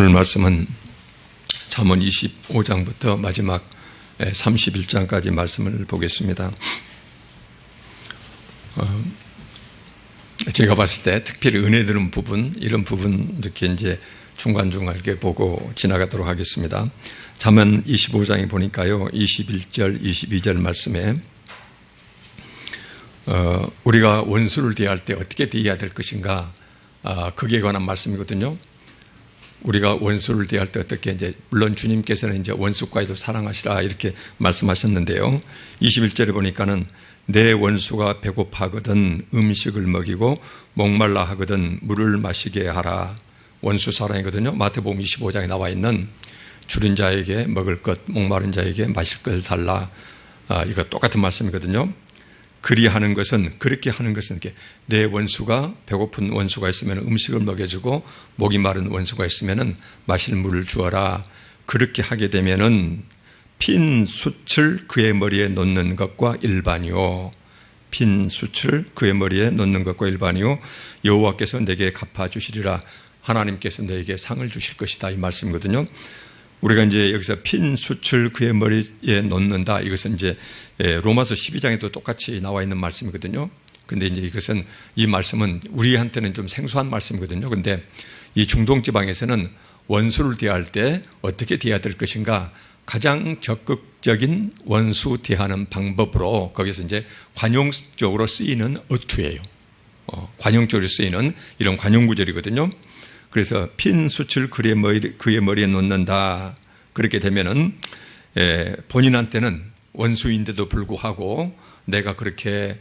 오늘 말씀은 잠언 25장부터 마지막 31장까지 말씀을 보겠습니다. 제가 봤을 때 특별히 은혜 드는 부분, 이런 부분 이렇게 이제 중간중간 이렇게 보고 지나가도록 하겠습니다. 잠언 25장에 보니까요, 21절, 22절 말씀에 우리가 원수를 대할 때 어떻게 대해야 될 것인가, 거기에 관한 말씀이거든요. 우리가 원수를 대할 때 어떻게, 이제 물론 주님께서는 이제 원수까지도 사랑하시라 이렇게 말씀하셨는데요. 21절에 보니까는 내 원수가 배고파하거든 음식을 먹이고 목말라 하거든 물을 마시게 하라. 원수 사랑이거든요. 마태복음 25장에 나와 있는 줄인 자에게 먹을 것, 목마른 자에게 마실 걸 달라. 이거 똑같은 말씀이거든요. 그리하는 것은, 그렇게 하는 것은, 내 원수가, 배고픈 원수가 있으면 음식을 먹여주고 목이 마른 원수가 있으면 마실 물을 주어라. 그렇게 하게 되면은 핀 숯을 그의 머리에 놓는 것과 일반이요. 핀 숯을 그의 머리에 놓는 것과 일반이요. 여호와께서 내게 갚아주시리라. 하나님께서 내게 상을 주실 것이다. 이 말씀이거든요. 우리가 이제 여기서 핀 숯을 그의 머리에 놓는다. 이것은 이제 로마서 12장에도 똑같이 나와 있는 말씀이거든요. 근데 이제 이것은, 이 말씀은 우리한테는 좀 생소한 말씀이거든요. 근데 이 중동 지방에서는 원수를 대할 때 어떻게 대해야 될 것인가, 가장 적극적인 원수 대하는 방법으로 거기서 이제 관용적으로 쓰이는 어투예요. 관용적으로 쓰이는 이런 관용 구절이거든요. 그래서 핀 숯을 그의 머리에 놓는다. 그렇게 되면은 본인한테는 원수인데도 불구하고 내가 그렇게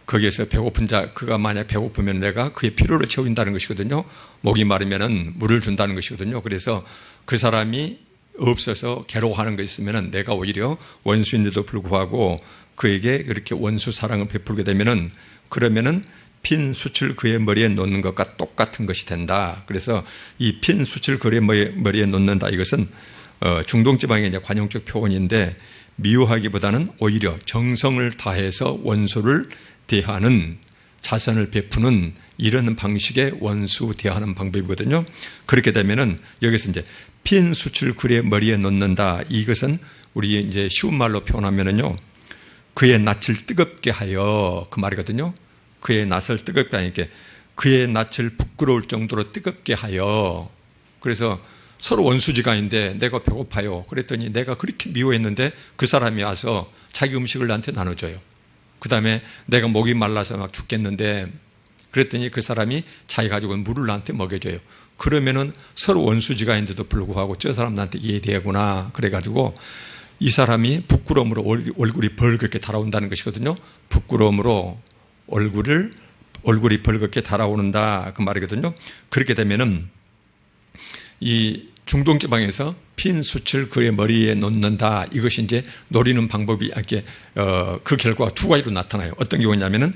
거기에서 배고픈 자, 그가 만약 배고프면 내가 그의 필요를 채운다는 것이거든요. 목이 마르면은 물을 준다는 것이거든요. 그래서 그 사람이 없어서 괴로워하는 거 있으면은 내가 오히려 원수인데도 불구하고 그에게 그렇게 원수 사랑을 베풀게 되면은, 그러면은 핀 숯을 그의 머리에 놓는 것과 똑같은 것이 된다. 그래서 이 핀 숯을 그의 머리에 놓는다. 이것은 중동 지방의 이제 관용적 표현인데, 미워하기보다는 오히려 정성을 다해서 원수를 대하는, 자선을 베푸는 이런 방식의 원수 대하는 방법이거든요. 그렇게 되면은 여기서 이제 핀 숯을 그의 머리에 놓는다. 이것은 우리 이제 쉬운 말로 표현하면은요, 그의 낯을 뜨겁게 하여, 그 말이거든요. 그의 낯을 뜨겁게 하니까 그의 낯을 부끄러울 정도로 뜨겁게 하여. 그래서 서로 원수지간인데 내가 배고파요. 그랬더니 내가 그렇게 미워했는데 그 사람이 와서 자기 음식을 나한테 나눠줘요. 그 다음에 내가 목이 말라서 막 죽겠는데 그랬더니 그 사람이 자기 가지고 온 물을 나한테 먹여줘요. 그러면은 서로 원수지간인데도 불구하고 저 사람 나한테 이해되구나. 그래가지고 이 사람이 부끄러움으로 얼굴이 벌겋게 달아온다는 것이거든요. 부끄러움으로 얼굴이 벌겋게 달아오른다. 그 말이거든요. 그렇게 되면은 이 중동 지방에서 핀 숯을 그의 머리에 놓는다. 이것이 이제 노리는 방법이 이렇게 그 결과가 두 가지로 나타나요. 어떤 경우냐면은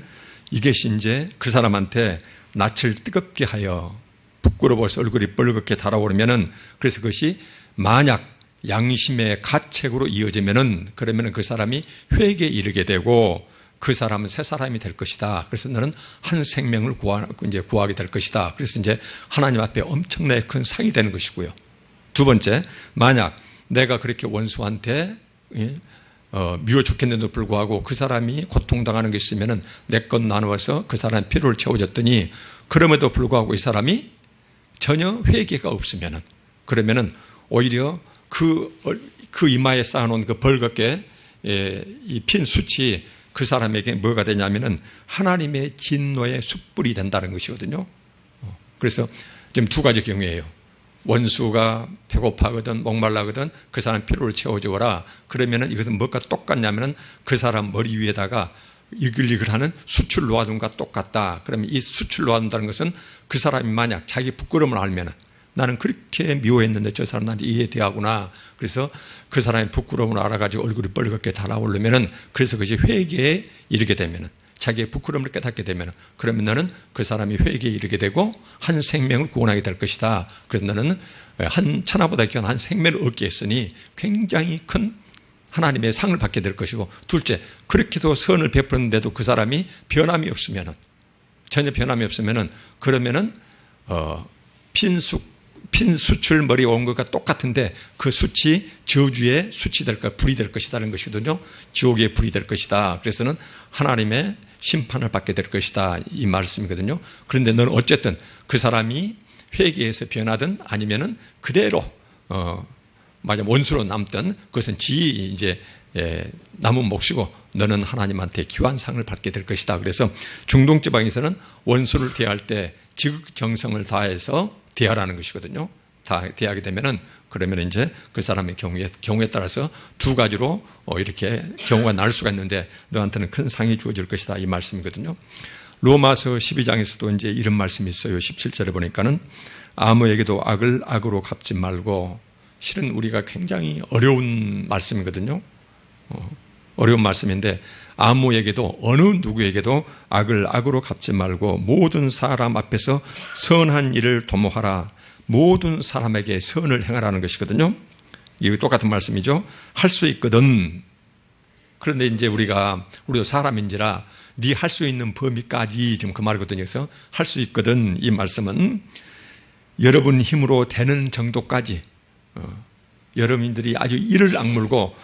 이것이 이제 그 사람한테 낯을 뜨겁게 하여 부끄러워서 얼굴이 벌겋게 달아오르면은, 그래서 그것이 만약 양심의 가책으로 이어지면은, 그러면은 그 사람이 회개에 이르게 되고 그 사람은 새 사람이 될 것이다. 그래서 너는 한 생명을 구하게 될 것이다. 그래서 이제 하나님 앞에 엄청나게 큰 상이 되는 것이고요. 두 번째, 만약 내가 그렇게 원수한테 미워 죽겠는데도 불구하고 그 사람이 고통당하는 게 있으면은 내 것 나누어서 그 사람의 필요를 채워줬더니 그럼에도 불구하고 이 사람이 전혀 회개가 없으면은, 그러면은 오히려 그 이마에 쌓아놓은 그 벌겋게 이 핀 숯이 그 사람에게 뭐가 되냐면은 하나님의 진노의 숯불이 된다는 것이거든요. 그래서 지금 두 가지 경우예요. 원수가 배고파거든 목말라거든 그 사람 필요를 채워주어라. 그러면은 이것은 뭐가 똑같냐면은 그 사람 머리 위에다가 이글이글하는 숯을 놓아둔 것과 똑같다. 그러면 이 숯을 놓아둔다는 것은 그 사람이 만약 자기 부끄러움을 알면은, 나는 그렇게 미워했는데 저 사람 나한테 이해되하구나. 그래서 그 사람의 부끄러움을 알아가지고 얼굴이 벌겋게 달아오르면은, 그래서 그것이 회개에 이르게 되면은, 자기의 부끄러움을 깨닫게 되면은, 그러면 너는 그 사람이 회개에 이르게 되고 한 생명을 구원하게 될 것이다. 그래서 너는 한 천하보다 귀한 한 생명을 얻게 했으니 굉장히 큰 하나님의 상을 받게 될 것이고, 둘째, 그렇게도 선을 베푸는데도 그 사람이 변함이 없으면은, 전혀 변함이 없으면은, 그러면은 핀 핀 숯을 머리에 온 것과 똑같은데 그 숯이 저주의 숯이 될 것, 불이 될 것이다는 것이거든요. 지옥의 불이 될 것이다. 그래서는 하나님의 심판을 받게 될 것이다. 이 말씀이거든요. 그런데 너는 어쨌든 그 사람이 회개해서 변하든 아니면은 그대로 맞아 원수로 남든 그것은 이제 남은 몫이고 너는 하나님한테 귀한 상을 받게 될 것이다. 그래서 중동 지방에서는 원수를 대할 때 지극정성을 다해서 대하라는 것이거든요. 다 대하게 되면은 그러면 이제 그 사람의 경우에 따라서 두 가지로 이렇게 경우가 날 수가 있는데 너한테는 큰 상이 주어질 것이다. 이 말씀이거든요. 로마서 12장에서도 이제 이런 말씀이 있어요. 17절에 보니까는 아무에게도 악을 악으로 갚지 말고, 실은 우리가 굉장히 어려운 말씀이거든요. 어려운 말씀인데 아무에게도 어느 누구에게도 악을 악으로 갚지 말고 모든 사람 앞에서 선한 일을 도모하라. 모든 사람에게 선을 행하라는 것이거든요. 이거 똑같은 말씀이죠. 할 수 있거든. 그런데 이제 우리도 사람인지라 네 할 수 있는 범위까지 지금 그 말이거든요. 그래서 할 수 있거든. 이 말씀은 여러분 힘으로 되는 정도까지 여러분들이 아주 이를 악물고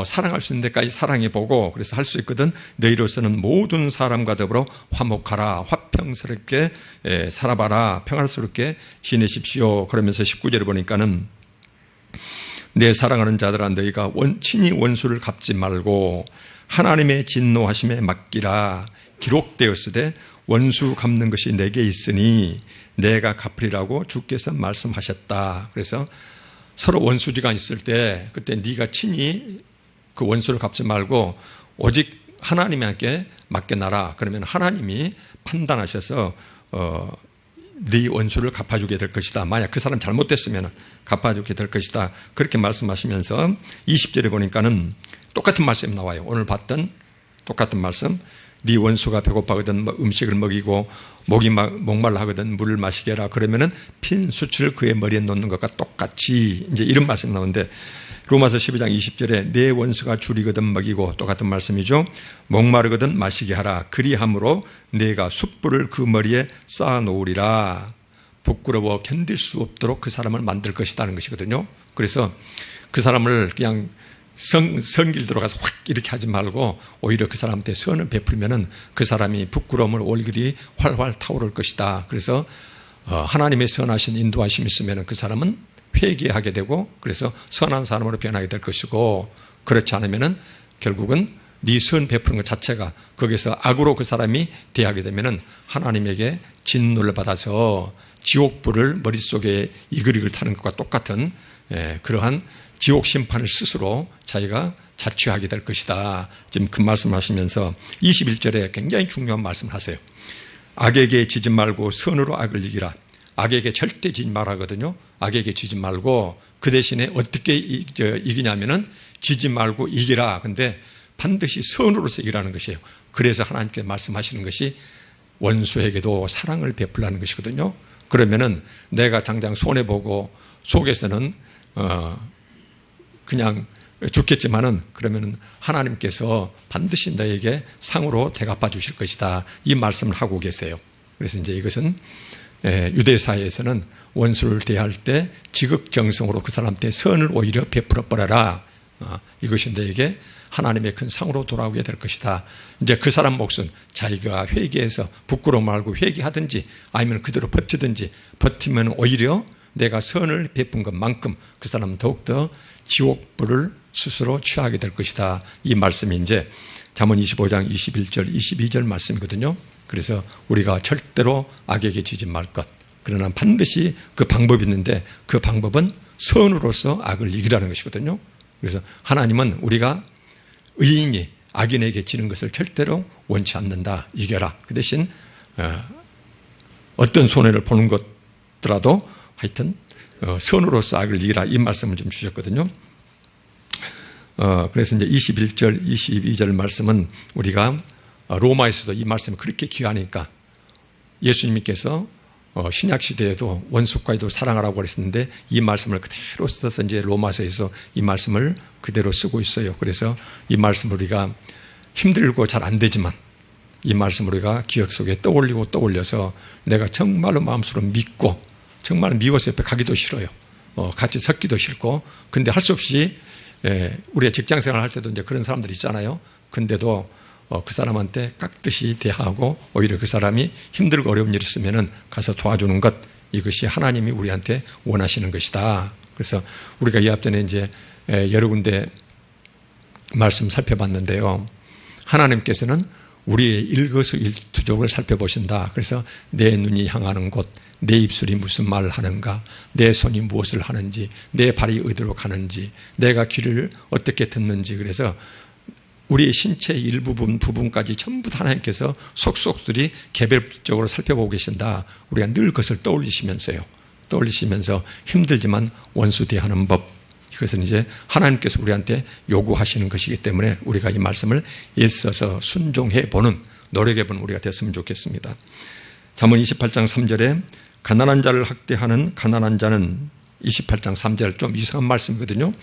사랑할 수 있는 데까지 사랑해보고, 그래서 할 수 있거든. 너희로서는 모든 사람과 더불어 화목하라. 화평스럽게 살아봐라. 평화스럽게 지내십시오. 그러면서 19절에 보니까는 내 사랑하는 자들아 너희가 친히 원수를 갚지 말고 하나님의 진노하심에 맡기라. 기록되었으되 원수 갚는 것이 내게 있으니 내가 갚으리라고 주께서 말씀하셨다. 그래서 서로 원수지가 있을 때 그때 네가 친히 그 원수를 갚지 말고 오직 하나님께 맡겨놔라. 그러면 하나님이 판단하셔서 네 원수를 갚아주게 될 것이다. 만약 그 사람 잘못됐으면 갚아주게 될 것이다. 그렇게 말씀하시면서 20절에 보니까는 똑같은 말씀이 나와요. 오늘 봤던 똑같은 말씀. 네 원수가 배고파거든 음식을 먹이고 목이 목말라 하거든 물을 마시게 해라. 그러면은 핀 숯을 그의 머리에 놓는 것과 똑같이, 이제 이런 말씀이 나오는데 로마서 12장 20절에 내 원수가 줄이거든 먹이고, 똑같은 말씀이죠. 목마르거든 마시게 하라. 그리함으로 내가 숯불을 그 머리에 쌓아 놓으리라. 부끄러워 견딜 수 없도록 그 사람을 만들 것이라는 것이거든요. 그래서 그 사람을 그냥 성길 들어가서 확 이렇게 하지 말고 오히려 그 사람한테 선을 베풀면은 그 사람이 부끄러움을 올길이 활활 타오를 것이다. 그래서 하나님의 선하신 인도하심이 있으면은 그 사람은 회개하게 되고, 그래서 선한 사람으로 변하게 될 것이고, 그렇지 않으면은 결국은 네 선 베푸는 것 자체가 거기서 악으로 그 사람이 대하게 되면은 하나님에게 진노를 받아서 지옥불을 머릿속에 이글이글 타는 것과 똑같은 그러한 지옥 심판을 스스로 자기가 자취하게 될 것이다. 지금 그 말씀하시면서 21절에 굉장히 중요한 말씀을 하세요. 악에게 지지 말고 선으로 악을 이기라. 악에게 절대 지지 말하거든요. 악에게 지지 말고 그 대신에 어떻게 이기냐면은 지지 말고 이기라. 근데 반드시 선으로서 이기라는 것이에요. 그래서 하나님께 말씀하시는 것이 원수에게도 사랑을 베풀라는 것이거든요. 그러면은 내가 당장 손해보고 속에서는 그냥 죽겠지만은 그러면은 하나님께서 반드시 너에게 상으로 대갚아 주실 것이다. 이 말씀을 하고 계세요. 그래서 이제 이것은 유대 사회에서는 원수를 대할 때 지극정성으로 그 사람한테 선을 오히려 베풀어 버려라. 이것이 너에게 하나님의 큰 상으로 돌아오게 될 것이다. 이제 그 사람 몫은 자기가 회개해서 부끄러움 말고 회개하든지 아니면 그대로 버티든지, 버티면 오히려 내가 선을 베푼 것만큼 그 사람은 더욱더 지옥불을 스스로 취하게 될 것이다. 이 말씀이 이제 잠언 25장 21절 22절 말씀이거든요. 그래서 우리가 절대로 악에게 지지 말 것, 그러나 반드시 그 방법이 있는데 그 방법은 선으로서 악을 이기라는 것이거든요. 그래서 하나님은 우리가 의인이 악인에게 지는 것을 절대로 원치 않는다. 이겨라. 그 대신 어떤 손해를 보는 것더라도 하여튼 선으로서 악을 이기라. 이 말씀을 좀 주셨거든요. 그래서 이제 21절, 22절 말씀은 우리가 로마에서도 이 말씀이 그렇게 귀하니까 예수님께서 신약 시대에도 원수과에도 사랑하라고 그랬었는데 이 말씀을 그대로 써서 이제 로마서에서 이 말씀을 그대로 쓰고 있어요. 그래서 이 말씀을 우리가 힘들고 잘 안 되지만 이 말씀을 우리가 기억 속에 떠올리고 떠올려서 내가 정말로 마음속으로 믿고 정말 미워서 옆에 가기도 싫어요. 같이 섞기도 싫고. 근데 할 수 없이 우리가 직장생활 할 때도 이제 그런 사람들 있잖아요. 근데도 그 사람한테 깍듯이 대하고 오히려 그 사람이 힘들고 어려운 일이 있으면은 가서 도와주는 것, 이것이 하나님이 우리한테 원하시는 것이다. 그래서 우리가 이 앞전에 이제 여러 군데 말씀 살펴봤는데요. 하나님께서는 우리의 일거수일투족을 살펴보신다. 그래서 내 눈이 향하는 곳, 내 입술이 무슨 말을 하는가, 내 손이 무엇을 하는지, 내 발이 어디로 가는지, 내가 귀를 어떻게 듣는지. 그래서 우리의 신체의 부분까지 전부 다 하나님께서 속속들이 개별적으로 살펴보고 계신다. 우리가 늘 그것을 떠올리시면서 힘들지만 원수 대하는 법, 이것은 이제 하나님께서 우리한테 요구하시는 것이기 때문에 우리가 이 말씀을 애써서 순종해 보는, 노력해 보는 우리가 됐으면 좋겠습니다. 잠언 28장 3절에 가난한 자를 학대하는 가난한 자는, 28장 3절 좀 이상한 말씀이거든요.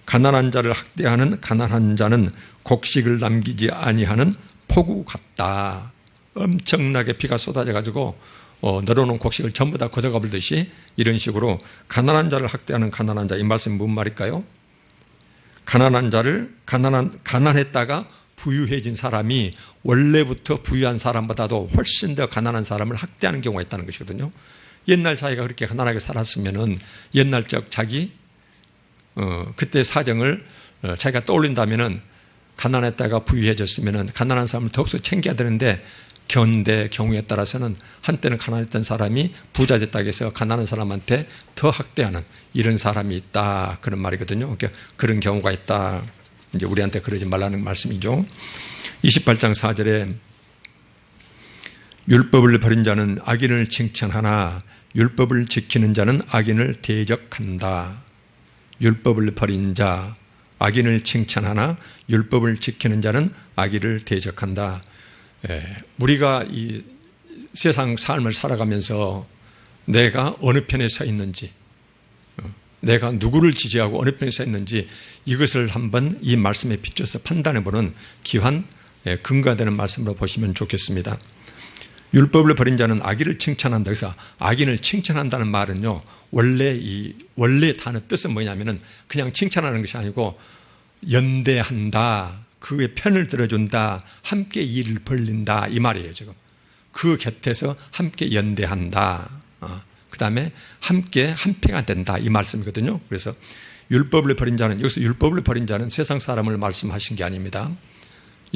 가난한 자를 학대하는 가난한 자는 곡식을 남기지 아니하는 폭우 같다. 엄청나게 비가 쏟아져 가지고 널어놓은 곡식을 전부 다 걷어가 버리듯이, 이런 식으로 가난한 자를 학대하는 가난한 자, 이 말씀이 뭔 말일까요? 가난한 자를, 가난했다가 부유해진 사람이 원래부터 부유한 사람보다도 훨씬 더 가난한 사람을 학대하는 경우가 있다는 것이거든요. 옛날 자기가 그렇게 가난하게 살았으면은 옛날적 자기 그때 사정을 자기가 떠올린다면은, 가난했다가 부유해졌으면은 가난한 사람을 더욱더 챙겨야 되는데, 견대 경우에 따라서는 한때는 가난했던 사람이 부자 됐다고 해서 가난한 사람한테 더 학대하는 이런 사람이 있다, 그런 말이거든요. 그러니까 그런 경우가 있다. 이제 우리한테 그러지 말라는 말씀이죠. 28장 4절에 율법을 버린 자는 악인을 칭찬하나 율법을 지키는 자는 악인을 대적한다. 율법을 버린 자, 악인을 칭찬하나 율법을 지키는 자는 악인을 대적한다. 우리가 이 세상 삶을 살아가면서 내가 어느 편에 서 있는지, 내가 누구를 지지하고 어느 편에 서 있는지, 이것을 한번 이 말씀에 비춰서 판단해보는 귀한 근거가 되는 말씀으로 보시면 좋겠습니다. 율법을 버린 자는 악인을 칭찬한다. 그래서 악인을 칭찬한다는 말은요, 원래 단어 뜻은 뭐냐면은 그냥 칭찬하는 것이 아니고 연대한다, 그의 편을 들어준다, 함께 일을 벌린다, 이 말이에요. 지금 그 곁에서 함께 연대한다, 그 다음에 함께 한패가 된다, 이 말씀이거든요. 그래서 율법을 버린 자는, 여기서 율법을 버린 자는 세상 사람을 말씀하신 게 아닙니다.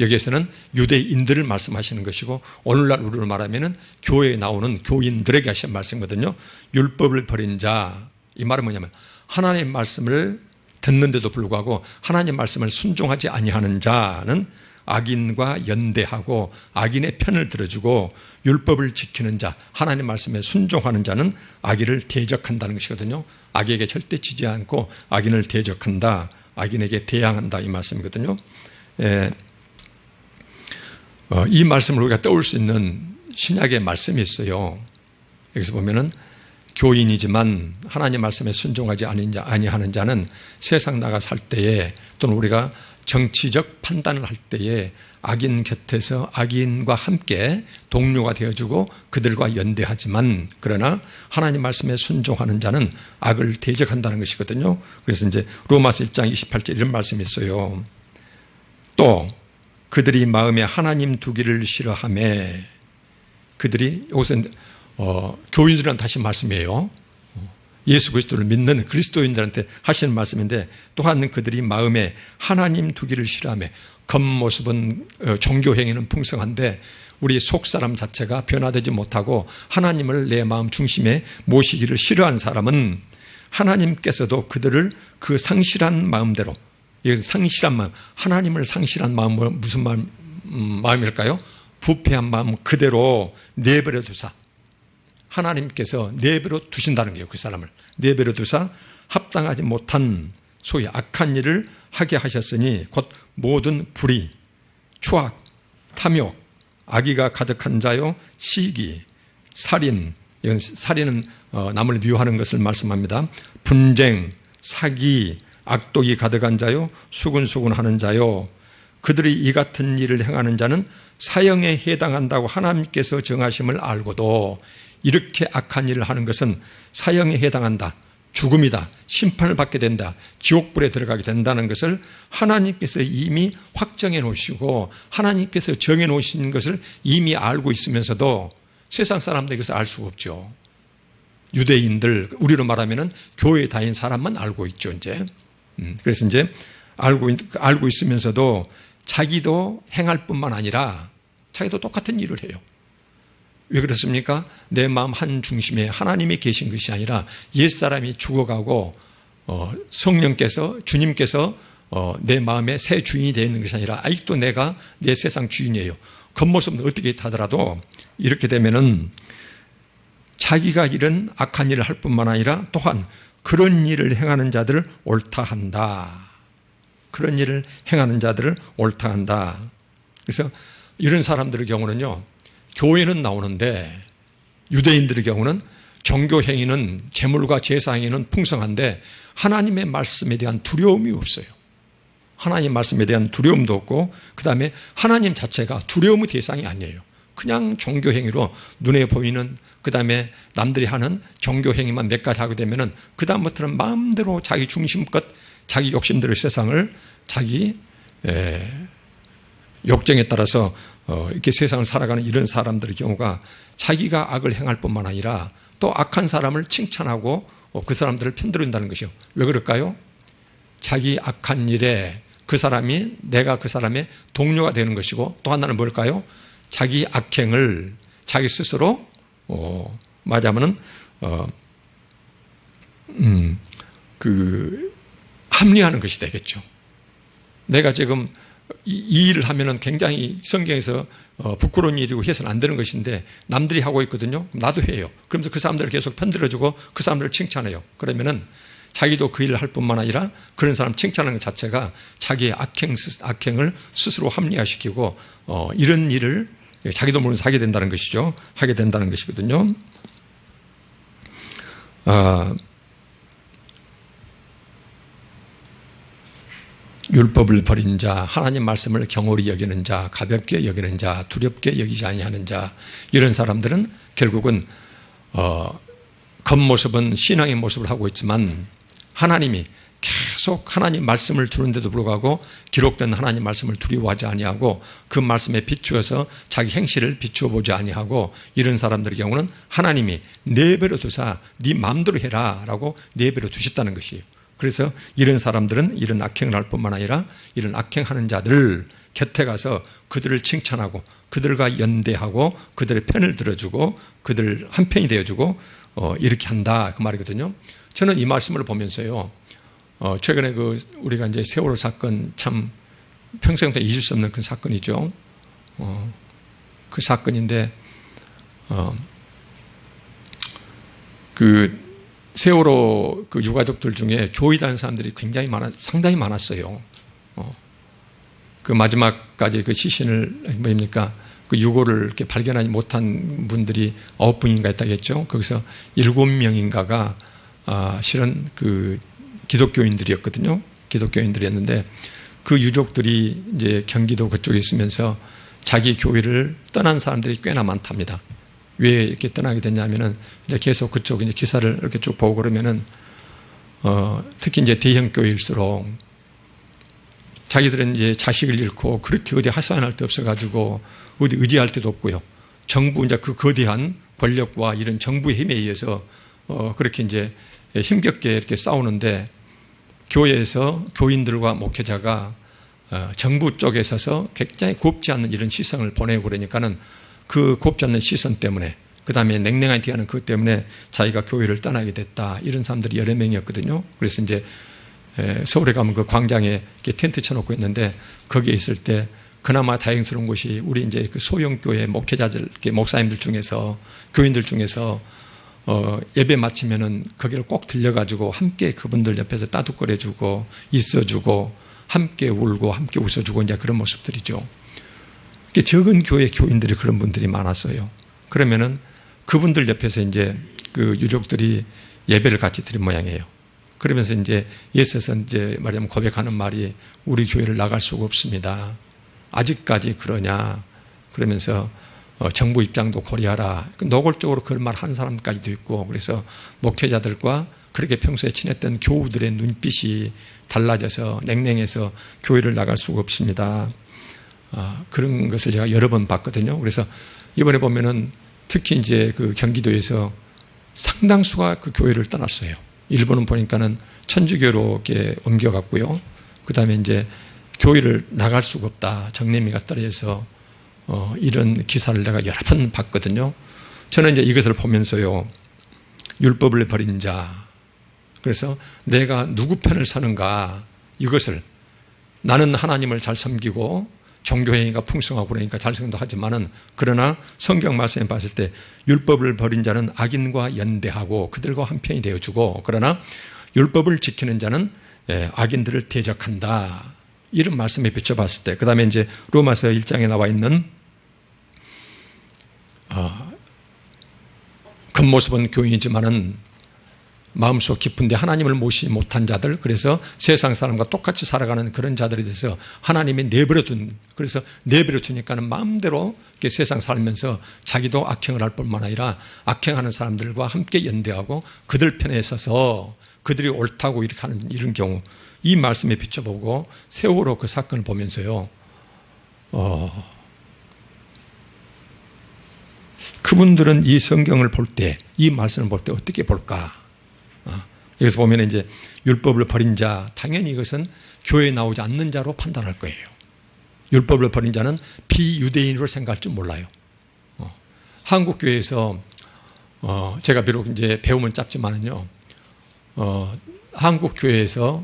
여기에서는 유대인들을 말씀하시는 것이고, 오늘날 우리로 말하면은 교회에 나오는 교인들에게 하신 말씀이거든요. 율법을 버린 자, 이 말은 뭐냐면 하나님의 말씀을 듣는데도 불구하고 하나님 말씀을 순종하지 아니하는 자는 악인과 연대하고 악인의 편을 들어주고, 율법을 지키는 자, 하나님 말씀에 순종하는 자는 악인을 대적한다는 것이거든요. 악에게 절대 지지 않고 악인을 대적한다, 악인에게 대항한다, 이 말씀이거든요. 이 말씀을 우리가 떠올 수 있는 신약의 말씀이 있어요. 여기서 보면은 교인이지만 하나님 말씀에 순종하지 아니하는 자는 세상 나가 살 때에, 또는 우리가 정치적 판단을 할 때에 악인 곁에서 악인과 함께 동료가 되어주고 그들과 연대하지만, 그러나 하나님 말씀에 순종하는 자는 악을 대적한다는 것이거든요. 그래서 이제 로마서 1장 28절 이런 말씀이 있어요. 또 그들이 마음에 하나님 두기를 싫어하매, 그들이, 여기서 교인들한테 하신 말씀이에요. 예수 그리스도를 믿는 그리스도인들한테 하시는 말씀인데, 또한 그들이 마음에 하나님 두기를 싫어하매, 겉모습은 종교 행위는 풍성한데 우리 속사람 자체가 변화되지 못하고 하나님을 내 마음 중심에 모시기를 싫어한 사람은 하나님께서도 그들을 그 상실한 마음대로, 상실한 마음, 하나님을 상실한 마음은 무슨 마음일까요? 부패한 마음 그대로 내버려 두사, 하나님께서 내버려 두신다는 거예요. 그 사람을 내버려 두사 합당하지 못한 소위 악한 일을 하게 하셨으니 곧 모든 불의, 추악, 탐욕, 악의가 가득한 자요, 시기, 살인, 이건 살인은 남을 미워하는 것을 말씀합니다. 분쟁, 사기, 악독이 가득한 자요, 수군수군하는 자요, 그들이 이 같은 일을 행하는 자는 사형에 해당한다고 하나님께서 정하심을 알고도 이렇게 악한 일을 하는 것은 사형에 해당한다, 죽음이다, 심판을 받게 된다, 지옥불에 들어가게 된다는 것을 하나님께서 이미 확정해 놓으시고 하나님께서 정해 놓으신 것을 이미 알고 있으면서도 세상 사람들이 그것을 알 수가 없죠. 유대인들, 우리로 말하면 교회에 다닌 사람만 알고 있죠, 이제. 그래서 이제 알고 있으면서도 자기도 행할 뿐만 아니라 자기도 똑같은 일을 해요. 왜 그렇습니까? 내 마음 한 중심에 하나님이 계신 것이 아니라 옛사람이 죽어가고 성령께서, 주님께서 내 마음에 새 주인이 되어 있는 것이 아니라 아직도 내가 내 세상 주인이에요. 겉모습은 어떻게 하더라도 이렇게 되면은 자기가 이런 악한 일을 할 뿐만 아니라 또한 그런 일을 행하는 자들을 옳다 한다. 그런 일을 행하는 자들을 옳다 한다. 그래서 이런 사람들의 경우는요, 교회는 나오는데 유대인들의 경우는 종교 행위는, 제물과 제사 행위는 풍성한데 하나님의 말씀에 대한 두려움이 없어요. 하나님 말씀에 대한 두려움도 없고, 그 다음에 하나님 자체가 두려움의 대상이 아니에요. 그냥 종교 행위로 눈에 보이는, 그 다음에 남들이 하는 종교 행위만 몇 가지 하게 되면은 그 다음부터는 마음대로 자기 중심껏 자기 욕심대로 세상을 자기 욕정에 따라서 이렇게 세상을 살아가는 이런 사람들의 경우가 자기가 악을 행할 뿐만 아니라 또 악한 사람을 칭찬하고 그 사람들을 편들어준다는 것이요. 왜 그럴까요? 자기 악한 일에 그 사람이, 내가 그 사람의 동료가 되는 것이고, 또 하나는 뭘까요? 자기 악행을 자기 스스로 말하자면은 합리화하는 것이 되겠죠. 내가 지금 이 일을 하면은 굉장히 성경에서 부끄러운 일이고 해서는 안 되는 것인데 남들이 하고 있거든요. 나도 해요. 그러면서 그 사람들을 계속 편들어주고 그 사람들을 칭찬해요. 그러면은 자기도 그 일을 할 뿐만 아니라 그런 사람 칭찬하는 것 자체가 자기의 악행을 스스로 합리화시키고 이런 일을 자기도 모르면서 하게 된다는 것이죠. 하게 된다는 것이거든요. 율법을 버린 자, 하나님 말씀을 경홀히 여기는 자, 가볍게 여기는 자, 두렵게 여기지 아니하는 자, 이런 사람들은 결국은 겉모습은 신앙의 모습을 하고 있지만 하나님이 계속 하나님 말씀을 두는데도 불구하고 기록된 하나님 말씀을 두려워하지 아니하고 그 말씀에 비추어서 자기 행실을 비추어 보지 아니하고 이런 사람들의 경우는 하나님이 내버려 두사 네 마음대로 해라 라고 내버려 두셨다는 것이에요. 그래서 이런 사람들은 이런 악행을 할 뿐만 아니라 이런 악행하는 자들 곁에 가서 그들을 칭찬하고 그들과 연대하고 그들의 편을 들어주고 그들 한편이 되어주고 이렇게 한다 그 말이거든요. 저는 이 말씀을 보면서요, 최근에 우리가 이제 세월호 사건 참 평생 동안 잊을 수 없는 그 사건이죠. 그 사건인데 그 세월호 그 유가족들 중에 교회 다니는 사람들이 상당히 많았어요. 그 마지막까지 그 시신을 뭡니까? 그 유골을 이렇게 발견하지 못한 분들이 9분인가 있다겠죠. 거기서 7명인가가 실은 그 기독교인들이었거든요. 기독교인들이었는데 그 유족들이 이제 경기도 그쪽에 있으면서 자기 교회를 떠난 사람들이 꽤나 많답니다. 왜 이렇게 떠나게 됐냐면은 이제 계속 그쪽 이제 기사를 이렇게 쭉 보고 그러면은 특히 이제 대형 교회일수록 자기들은 이제 자식을 잃고 그렇게 어디 하소연할 데 없어가지고 어디 의지할 데도 없고요. 정부 이제 그 거대한 권력과 이런 정부의 힘에 의해서 그렇게 이제 힘겹게 이렇게 싸우는데 교회에서 교인들과 목회자가 정부 쪽에 서서 굉장히 곱지 않는 이런 시선을 보내고 그러니까는 그 곱지 않는 시선 때문에 그 다음에 냉랭한 대하는 그것 때문에 자기가 교회를 떠나게 됐다. 이런 사람들이 여러 명이었거든요. 그래서 이제 서울에 가면 그 광장에 이렇게 텐트 쳐놓고 있는데 거기에 있을 때 그나마 다행스러운 것이 우리 이제 그 소형교회 목회자들, 목사님들 중에서 교인들 중에서 예배 마치면은 거기를 꼭 들려가지고 함께 그분들 옆에서 따뜻거려주고 있어주고 함께 울고 함께 웃어주고 이제 그런 모습들이죠. 적은 교회 교인들이 그런 분들이 많았어요. 그러면은 그분들 옆에서 이제 그 유족들이 예배를 같이 드린 모양이에요. 그러면서 이제 예수께서 이제 말하자면 고백하는 말이 우리 교회를 나갈 수가 없습니다. 아직까지 그러냐? 그러면서 정부 입장도 고려하라. 노골적으로 그런 말 한 사람까지도 있고, 그래서 목회자들과 그렇게 평소에 친했던 교우들의 눈빛이 달라져서 냉랭해서 교회를 나갈 수가 없습니다. 그런 것을 제가 여러 번 봤거든요. 그래서 이번에 보면은 특히 이제 그 경기도에서 상당수가 그 교회를 떠났어요. 일본은 보니까는 천주교로 이렇게 옮겨갔고요. 그 다음에 이제 교회를 나갈 수가 없다. 정내미가 떨어져서 이런 기사를 내가 여러 번 봤거든요. 저는 이제 이것을 보면서요, 율법을 버린 자, 그래서 내가 누구 편을 서는가, 이것을 나는 하나님을 잘 섬기고 종교행위가 풍성하고 그러니까 잘 생각하지만은, 그러나 성경 말씀에 봤을 때 율법을 버린 자는 악인과 연대하고 그들과 한편이 되어주고, 그러나 율법을 지키는 자는 악인들을 대적한다. 이런 말씀에 비춰봤을 때, 그 다음에 이제 로마서 1장에 나와 있는 겉모습은 교인이지만은 마음속 깊은데 하나님을 모시지 못한 자들, 그래서 세상 사람과 똑같이 살아가는 그런 자들에 대해서 하나님이 내버려둔, 그래서 내버려두니까는 마음대로 이렇게 세상 살면서 자기도 악행을 할 뿐만 아니라 악행하는 사람들과 함께 연대하고 그들 편에 서서 그들이 옳다고 이렇게 하는 이런 경우, 이 말씀에 비춰보고 세월호 그 사건을 보면서요, 그분들은 이 성경을 볼 때, 이 말씀을 볼 때 어떻게 볼까? 여기서 보면 이제 율법을 버린 자, 당연히 이것은 교회에 나오지 않는 자로 판단할 거예요. 율법을 버린 자는 비유대인으로 생각할 줄 몰라요. 한국 교회에서 제가 비록 이제 배움은 짧지만은요, 한국 교회에서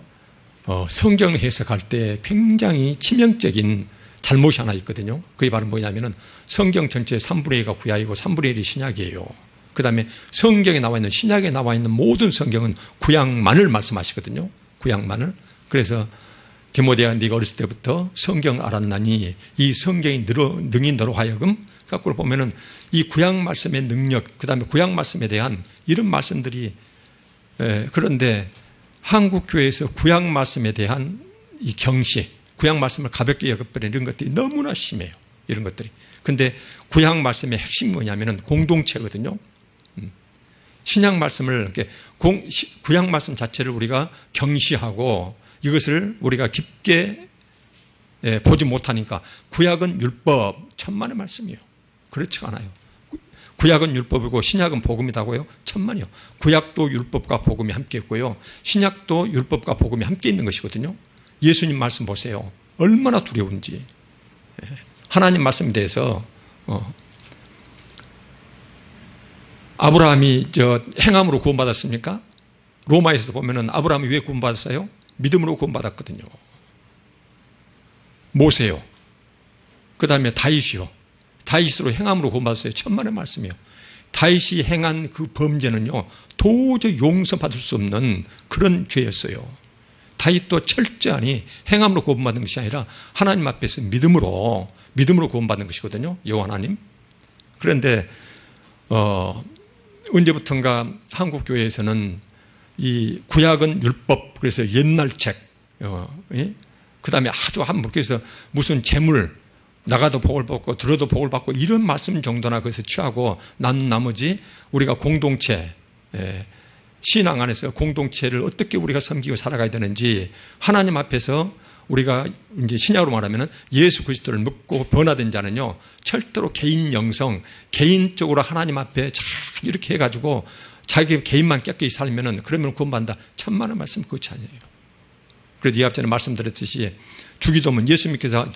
성경을 해석할 때 굉장히 치명적인 잘못이 하나 있거든요. 그게 바로 뭐냐면은 성경 전체의 3분의 2가 구약이고 3분의 1이 신약이에요. 그 다음에 성경에 나와 있는, 신약에 나와 있는 모든 성경은 구약만을 말씀하시거든요. 구약만을. 그래서 디모데야, 네가 어렸을 때부터 성경 알았나니 이 성경이 능히 너로 하여금, 거꾸로 보면은 이 구약 말씀의 능력, 그 다음에 구약 말씀에 대한 이런 말씀들이, 그런데 한국 교회에서 구약 말씀에 대한 이 경시, 구약 말씀을 가볍게 여겨버리는 이런 것들이 너무나 심해요. 이런 것들이. 근데 구약 말씀의 핵심이 뭐냐면은 공동체거든요. 신약 말씀을, 구약 말씀 자체를 우리가 경시하고 이것을 우리가 깊게 보지 못하니까, 구약은 율법, 천만의 말씀이에요. 그렇지 않아요. 구약은 율법이고 신약은 복음이다고요? 천만이요. 구약도 율법과 복음이 함께 있고요, 신약도 율법과 복음이 함께 있는 것이거든요. 예수님 말씀 보세요. 얼마나 두려운지. 하나님 말씀에 대해서 아브라함이 행함으로 구원받았습니까? 로마에서도 보면은 아브라함이 왜 구원받았어요? 믿음으로 구원받았거든요. 모세요. 그 다음에 다윗이요. 다윗으로 행함으로 구원받았어요. 천만의 말씀이에요. 다윗이 행한 그 범죄는요, 도저히 용서받을 수 없는 그런 죄였어요. 다윗도 철저하니 행함으로 구원받는 것이 아니라 하나님 앞에서 믿음으로 구원받는 것이거든요. 여호와 하나님. 그런데 언제부턴가 한국 교회에서는 이 구약은 율법, 그래서 옛날 책, 그 다음에 아주 그래서 무슨 재물, 나가도 복을 받고 들어도 복을 받고 이런 말씀 정도나 그것을 취하고 난 나머지 우리가 공동체, 신앙 안에서 공동체를 어떻게 우리가 섬기고 살아가야 되는지, 하나님 앞에서 우리가 이제 신약으로 말하면 예수 그리스도를 믿고 변화된 자는요, 철저로 개인 영성, 개인적으로 하나님 앞에 잘 이렇게 해가지고 자기 개인만 깨끗이 살면은, 그러면 구원받는다. 천만의 말씀 그렇지 않아요. 그래도 이 앞전에 말씀드렸듯이 주기도문, 예수님께서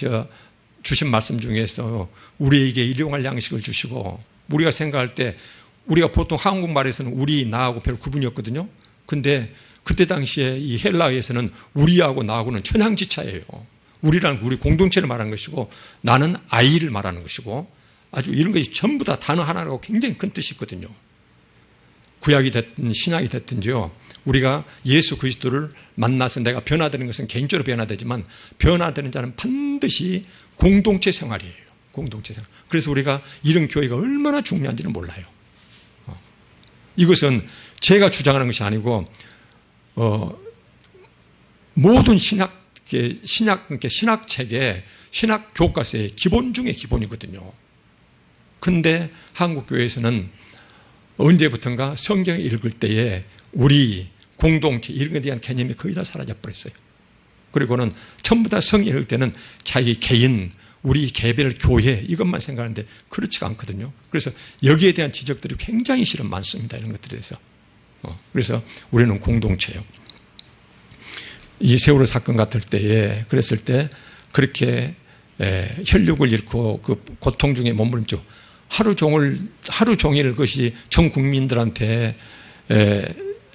주신 말씀 중에서 우리에게 일용할 양식을 주시고, 우리가 생각할 때 우리가 보통 한국말에서는 우리, 나하고 별 구분이 없거든요. 근데 그때 당시에 이 헬라어에서는 우리하고 나하고는 천양지차예요. 우리라는 우리 공동체를 말하는 것이고, 나는 아이를 말하는 것이고, 아주 이런 것이 전부 다 단어 하나라고 굉장히 큰 뜻이 있거든요. 구약이 됐든 신약이 됐든지요, 우리가 예수 그리스도를 만나서 내가 변화되는 것은 개인적으로 변화되지만, 변화되는 자는 반드시 공동체 생활이에요. 공동체 생활. 그래서 우리가 이런 교회가 얼마나 중요한지는 몰라요. 이것은 제가 주장하는 것이 아니고 모든 신학책의 신학 교과서의 기본 중의 기본이거든요. 그런데 한국교회에서는 언제부턴가 성경을 읽을 때에 우리 공동체 이런 것에 대한 개념이 거의 다 사라져버렸어요. 그리고는 전부 다 성경 읽을 때는 자기 개인, 우리 개별 교회 이것만 생각하는데 그렇지가 않거든요. 그래서 여기에 대한 지적들이 굉장히 실은 많습니다. 이런 것들에 대해서. 그래서 우리는 공동체예요. 이 세월호 사건 같을 때에 그랬을 때 그렇게 혈육을 잃고 그 고통 중에 머무름죠. 하루 종일 그것이 전 국민들한테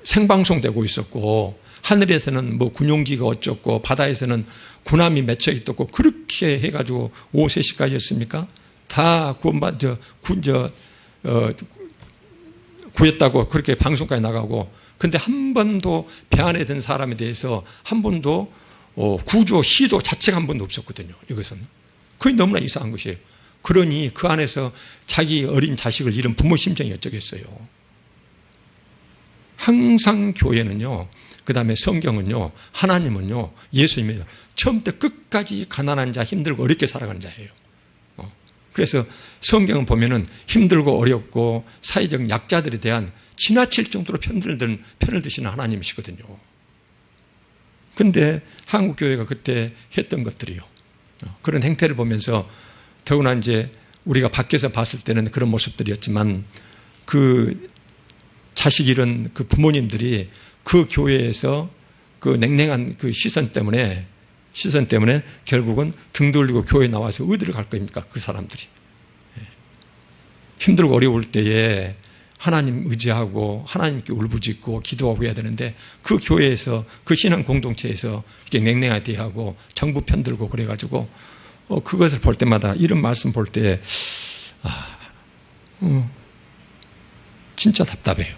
생방송되고 있었고, 하늘에서는 뭐 군용기가 어쩌고 바다에서는 군함이 맺혀 있었고, 그렇게 해가지고 오후 3시까지였습니까? 다 구했다고 그렇게 방송까지 나가고, 근데 한 번도 배 안에 든 사람에 대해서 한 번도 구조 시도 자체가 한 번도 없었거든요. 이것은 거의 너무나 이상한 것이에요. 그러니 그 안에서 자기 어린 자식을 잃은 부모 심정이 어쩌겠어요. 항상 교회는요, 그 다음에 성경은요, 하나님은요, 예수님이요, 처음부터 끝까지 가난한 자, 힘들고 어렵게 살아가는 자예요. 그래서 성경은 보면은 힘들고 어렵고 사회적 약자들에 대한 지나칠 정도로 편을 드시는 하나님이시거든요. 그런데 한국교회가 그때 했던 것들이요, 그런 행태를 보면서 더구나 이제 우리가 밖에서 봤을 때는 그런 모습들이었지만, 그 자식 잃은 그 부모님들이 그 교회에서 그 냉랭한 그 시선 때문에 결국은 등 돌리고 교회에 나와서 어디를 갈 겁니까? 그 사람들이. 힘들고 어려울 때에 하나님 의지하고 하나님께 울부짖고 기도하고 해야 되는데, 그 교회에서, 그 신앙 공동체에서 이렇게 냉랭하게 대하고 정부 편들고 그래가지고 그것을 볼 때마다, 이런 말씀 볼 때 진짜 답답해요.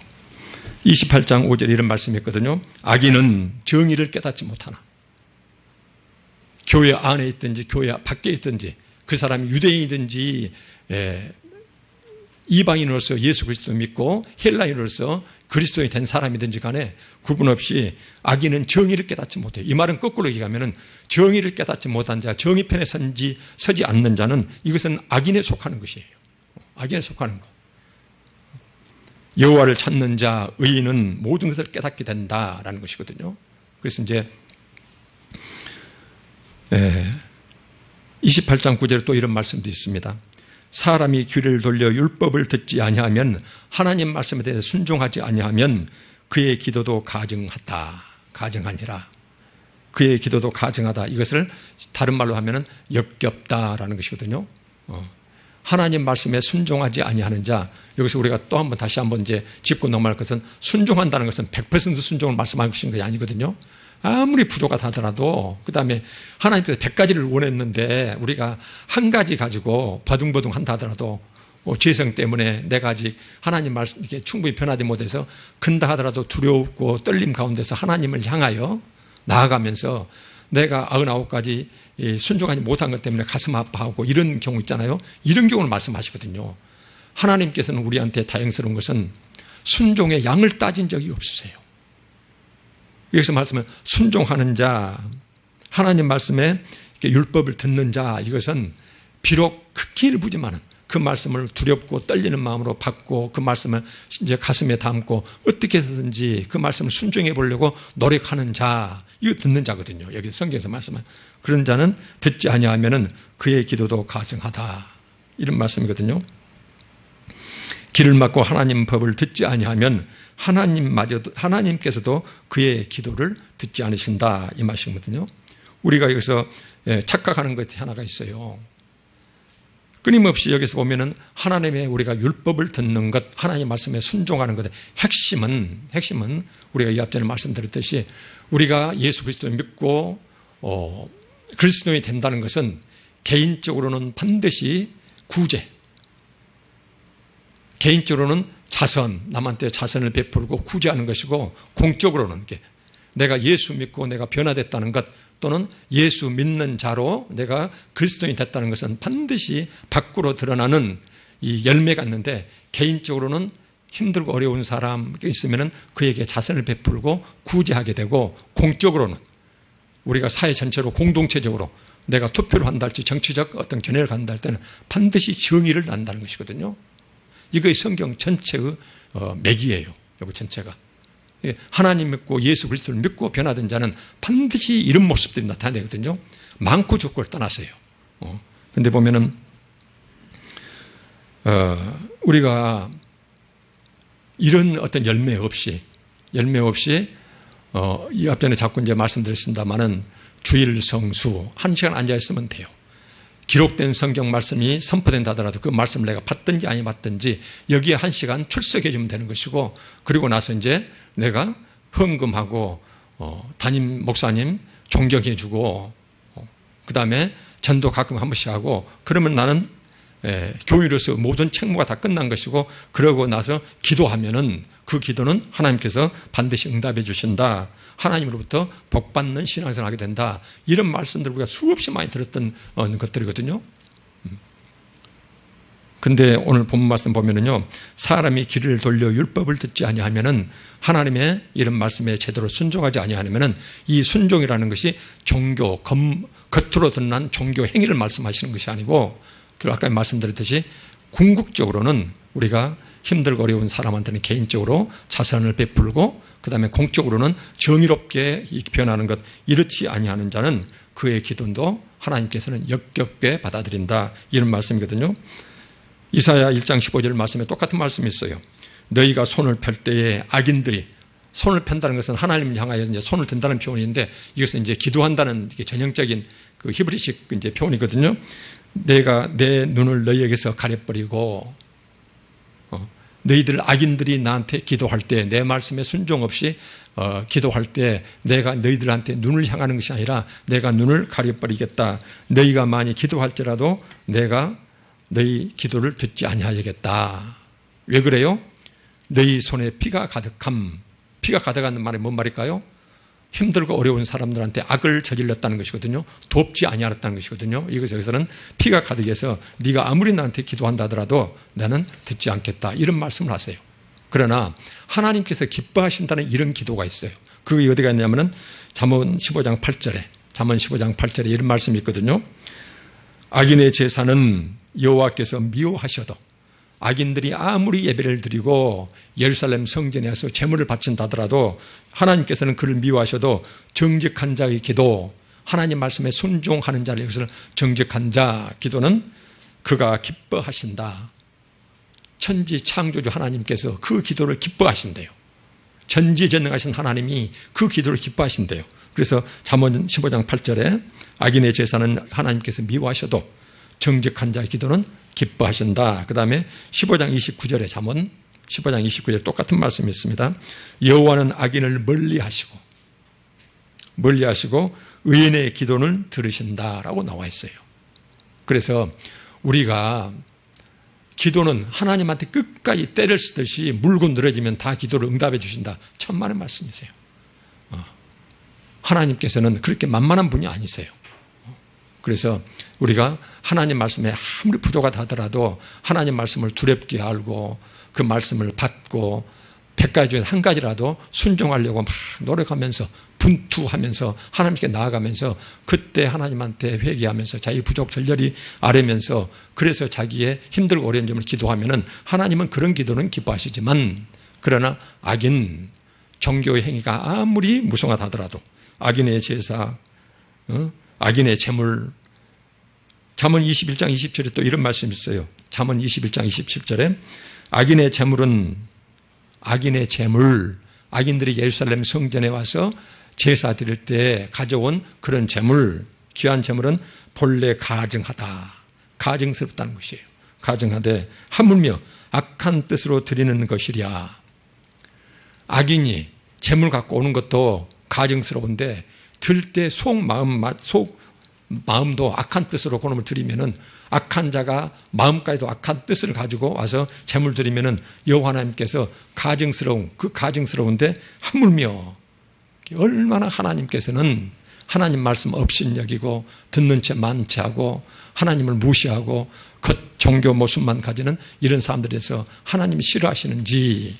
28장 5절에 이런 말씀이 있거든요. 악인은 정의를 깨닫지 못하나. 교회 안에 있든지 교회 밖에 있든지, 그 사람이 유대인이든지 이방인으로서 예수 그리스도 믿고 헬라인으로서 그리스도인이 된 사람이든지 간에 구분 없이 악인은 정의를 깨닫지 못해요. 이 말은 거꾸로 얘기하면 정의를 깨닫지 못한 자, 정의 편에 서지 않는 자는 이것은 악인에 속하는 것이에요. 악인에 속하는 것. 여호와를 찾는 자, 의인은 모든 것을 깨닫게 된다라는 것이거든요. 그래서 이제 28장 9절에 또 이런 말씀도 있습니다. 사람이 귀를 돌려 율법을 듣지 아니하면, 하나님 말씀에 대해서 순종하지 아니하면 그의 기도도 가증하니라. 그의 기도도 가증하다. 이것을 다른 말로 하면은 역겹다라는 것이거든요. 하나님 말씀에 순종하지 아니하는 자, 여기서 우리가 또 한번 다시 한번 이제 짚고 넘어갈 것은, 순종한다는 것은 100% 순종을 말씀하신 것이 아니거든요. 아무리 부족하다더라도, 그 다음에 하나님께서 100가지를 원했는데 우리가 한 가지 가지고 버둥버둥 한다 하더라도, 죄성 때문에 내가 아직 하나님 말씀 이렇게 충분히 변하지 못해서 근다 하더라도 두려웠고 떨림 가운데서 하나님을 향하여 나아가면서 내가 99가지 순종하지 못한 것 때문에 가슴 아파하고 이런 경우 있잖아요. 이런 경우를 말씀하시거든요. 하나님께서는 우리한테 다행스러운 것은 순종의 양을 따진 적이 없으세요. 여기서 말씀은 순종하는 자, 하나님 말씀에 율법을 듣는 자, 이것은 비록 극히 일부지만은 그 말씀을 두렵고 떨리는 마음으로 받고 그 말씀을 이제 가슴에 담고 어떻게 해서든지 그 말씀을 순종해 보려고 노력하는 자, 이거 듣는 자거든요. 여기 성경에서 말씀은 그런 자는 듣지 아니하면은 그의 기도도 가증하다, 이런 말씀이거든요. 길을 막고 하나님 법을 듣지 아니하면 하나님께서도 그의 기도를 듣지 않으신다, 이 말씀이거든요. 우리가 여기서 착각하는 것이 하나가 있어요. 끊임없이 여기서 보면은 하나님의 우리가 율법을 듣는 것, 하나님 말씀에 순종하는 것의 핵심은 우리가 이 앞전에 말씀드렸듯이 우리가 예수 그리스도를 믿고 그리스도인이 된다는 것은 개인적으로는 반드시 구제, 개인적으로는 자선, 남한테 자선을 베풀고 구제하는 것이고, 공적으로는 내가 예수 믿고 내가 변화됐다는 것, 또는 예수 믿는 자로 내가 그리스도인이 됐다는 것은 반드시 밖으로 드러나는 이 열매가 있는데, 개인적으로는 힘들고 어려운 사람이 있으면 그에게 자선을 베풀고 구제하게 되고, 공적으로는 우리가 사회 전체로 공동체적으로 내가 투표를 한다 할지 정치적 어떤 견해를 갖는다 할 때는 반드시 정의를 난다는 것이거든요. 이거의 성경 전체의 맥이에요. 이거 전체가. 하나님 믿고 예수 그리스도를 믿고 변화된 자는 반드시 이런 모습들이 나타나거든요. 많고 적고를 떠나서요. 근데 보면은 우리가 이런 어떤 열매 없이 이 앞전에 자꾸 이제 말씀드렸습니다만은 주일 성수 1시간 앉아 있으면 돼요. 기록된 성경 말씀이 선포된다 하더라도 그 말씀을 내가 받든지 아니 받든지 여기에 1시간 출석해 주면 되는 것이고, 그리고 나서 이제 내가 헌금하고 담임 목사님 존경해 주고 그 다음에 전도 가끔 한 번씩 하고, 그러면 나는 교회로서 모든 책무가 다 끝난 것이고, 그러고 나서 기도하면은 그 기도는 하나님께서 반드시 응답해 주신다. 하나님으로부터 복받는 신앙생활을 하게 된다. 이런 말씀들을 우리가 수없이 많이 들었던 것들이거든요. 근데 오늘 본문 말씀 보면은요, 사람이 귀를 돌려 율법을 듣지 아니하면은, 하나님의 이런 말씀에 제대로 순종하지 아니하면은, 이 순종이라는 것이 종교, 겉으로 드러난 종교 행위를 말씀하시는 것이 아니고, 그리고 아까 말씀드렸듯이 궁극적으로는 우리가 힘들고 어려운 사람한테는 개인적으로 자선을 베풀고, 그 다음에 공적으로는 정의롭게 변하는 것, 이렇지 아니하는 자는 그의 기도도 하나님께서는 역겹게 받아들인다. 이런 말씀이거든요. 이사야 1장 15절 말씀에 똑같은 말씀이 있어요. 너희가 손을 펼 때에 악인들이, 손을 편다는 것은 하나님을 향하여 이제 손을 든다는 표현인데, 이것은 이제 기도한다는 전형적인 그 히브리식 이제 표현이거든요. 내가 내 눈을 너희에게서 가려버리고, 너희들 악인들이 나한테 기도할 때, 내 말씀에 순종 없이 기도할 때 내가 너희들한테 눈을 향하는 것이 아니라 내가 눈을 가려버리겠다. 너희가 많이 기도할지라도 내가 너희 기도를 듣지 아니하겠다. 왜 그래요? 너희 손에 피가 가득함. 피가 가득한 말이 뭔 말일까요? 힘들고 어려운 사람들한테 악을 저질렀다는 것이거든요. 돕지 아니하였다는 것이거든요. 여기서는 피가 가득해서 네가 아무리 나한테 기도한다 하더라도 나는 듣지 않겠다. 이런 말씀을 하세요. 그러나 하나님께서 기뻐하신다는 이런 기도가 있어요. 그게 어디가 있냐면은 잠언 15장 8절에 이런 말씀이 있거든요. 악인의 제사는 여호와께서 미워하셔도, 악인들이 아무리 예배를 드리고 예루살렘 성전에 와서 제물을 바친다 하더라도 하나님께서는 그를 미워하셔도 정직한 자의 기도, 하나님 말씀에 순종하는 자를, 여기서 정직한 자 기도는 그가 기뻐하신다. 천지 창조주 하나님께서 그 기도를 기뻐하신대요. 전지전능하신 하나님이 그 기도를 기뻐하신대요. 그래서 잠언 15장 8절에 악인의 제사는 하나님께서 미워하셔도 정직한 자의 기도는 기뻐하신다. 그 다음에 15장 29절에 잠언 15장 29절 똑같은 말씀이 있습니다. 여호와는 악인을 멀리하시고 의인의 기도는 들으신다라고 나와 있어요. 그래서 우리가 기도는 하나님한테 끝까지 때를 쓰듯이 물고 늘어지면 다 기도를 응답해 주신다. 천만의 말씀이세요. 하나님께서는 그렇게 만만한 분이 아니세요. 그래서 우리가 하나님 말씀에 아무리 부족하다 하더라도 하나님 말씀을 두렵게 알고 그 말씀을 받고 100가지 중에 한 가지라도 순종하려고 막 노력하면서 분투하면서 하나님께 나아가면서 그때 하나님한테 회개하면서 자기 부족 절절히 아뢰면서, 그래서 자기의 힘들고 어려운 점을 기도하면은 하나님은 그런 기도는 기뻐하시지만, 그러나 악인, 종교의 행위가 아무리 무성하다 하더라도 악인의 제사, 악인의 재물, 잠언 21장 27절에 또 이런 말씀이 있어요. 잠언 21장 27절에 악인의 재물, 악인들이 예루살렘 성전에 와서 제사 드릴 때 가져온 그런 재물, 귀한 재물은 본래 가증하다. 가증스럽다는 것이에요. 가증하되 하물며 악한 뜻으로 드리는 것이랴. 악인이 재물 갖고 오는 것도 가증스러운데 들 때 마음도 악한 뜻으로 그놈을 드리면은, 악한 자가 마음까지도 악한 뜻을 가지고 와서 재물 드리면은 여호와 하나님께서 가증스러운데 하물며 얼마나 하나님께서는 하나님 말씀 업신여기고 듣는 채 많지 하고 하나님을 무시하고 겉 종교 모습만 가지는 이런 사람들에서 하나님이 싫어하시는지.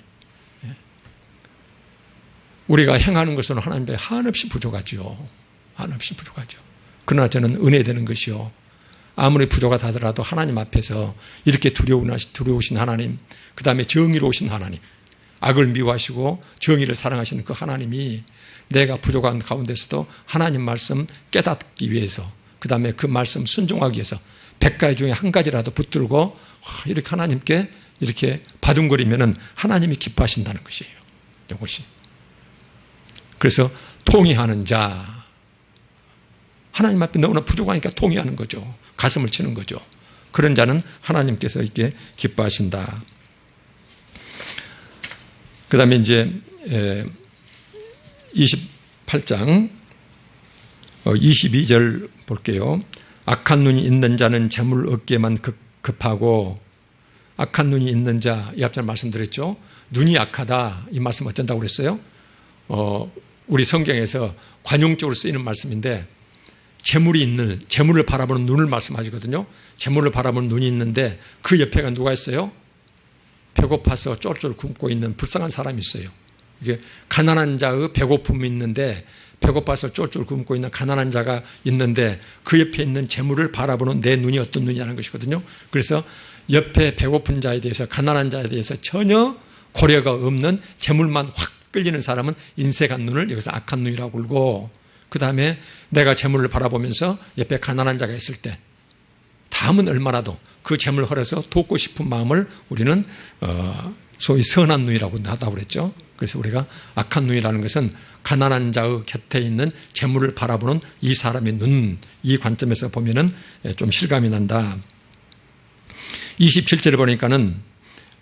우리가 행하는 것은 하나님께 한없이 부족하죠. 한없이 부족하죠. 그러나 저는 은혜되는 것이요, 아무리 부족하다더라도 하나님 앞에서 이렇게 두려우신 하나님, 그 다음에 정의로우신 하나님, 악을 미워하시고 정의를 사랑하시는 그 하나님이 내가 부족한 가운데서도 하나님 말씀 깨닫기 위해서, 그 다음에 그 말씀 순종하기 위해서 100가지 중에 한 가지라도 붙들고 이렇게 하나님께 이렇게 바둥거리면은 하나님이 기뻐하신다는 것이에요. 이것이. 그래서 통회하는 자, 하나님 앞에 너무나 부족하니까 통회하는 거죠. 가슴을 치는 거죠. 그런 자는 하나님께서 이렇게 기뻐하신다. 그 다음에 이제 28장 22절 볼게요. 악한 눈이 있는 자는 재물 얻기에만 급하고, 악한 눈이 있는 자, 이 앞전에 말씀드렸죠. 눈이 악하다, 이 말씀 어쩐다고 그랬어요? 우리 성경에서 관용적으로 쓰이는 말씀인데, 재물을 바라보는 눈을 말씀하시거든요. 재물을 바라보는 눈이 있는데 그 옆에가 누가 있어요? 배고파서 쫄쫄 굶고 있는 불쌍한 사람이 있어요. 이게 가난한 자의 배고픔이 있는데, 배고파서 쫄쫄 굶고 있는 가난한 자가 있는데 그 옆에 있는 재물을 바라보는 내 눈이 어떤 눈이라는 것이거든요. 그래서 옆에 배고픈 자에 대해서, 가난한 자에 대해서 전혀 고려가 없는 재물만 확 끌리는 사람은 인색한 눈을 여기서 악한 눈이라고 부르고, 그 다음에 내가 재물을 바라보면서 옆에 가난한 자가 있을 때 다음은 얼마나도 그 재물을 헐어서 돕고 싶은 마음을 우리는 소위 선한 눈이라고 하다고 그랬죠. 그래서 우리가 악한 눈이라는 것은 가난한 자의 곁에 있는 재물을 바라보는 이 사람의 눈, 이 관점에서 보면은 좀 실감이 난다. 27절에 보니까는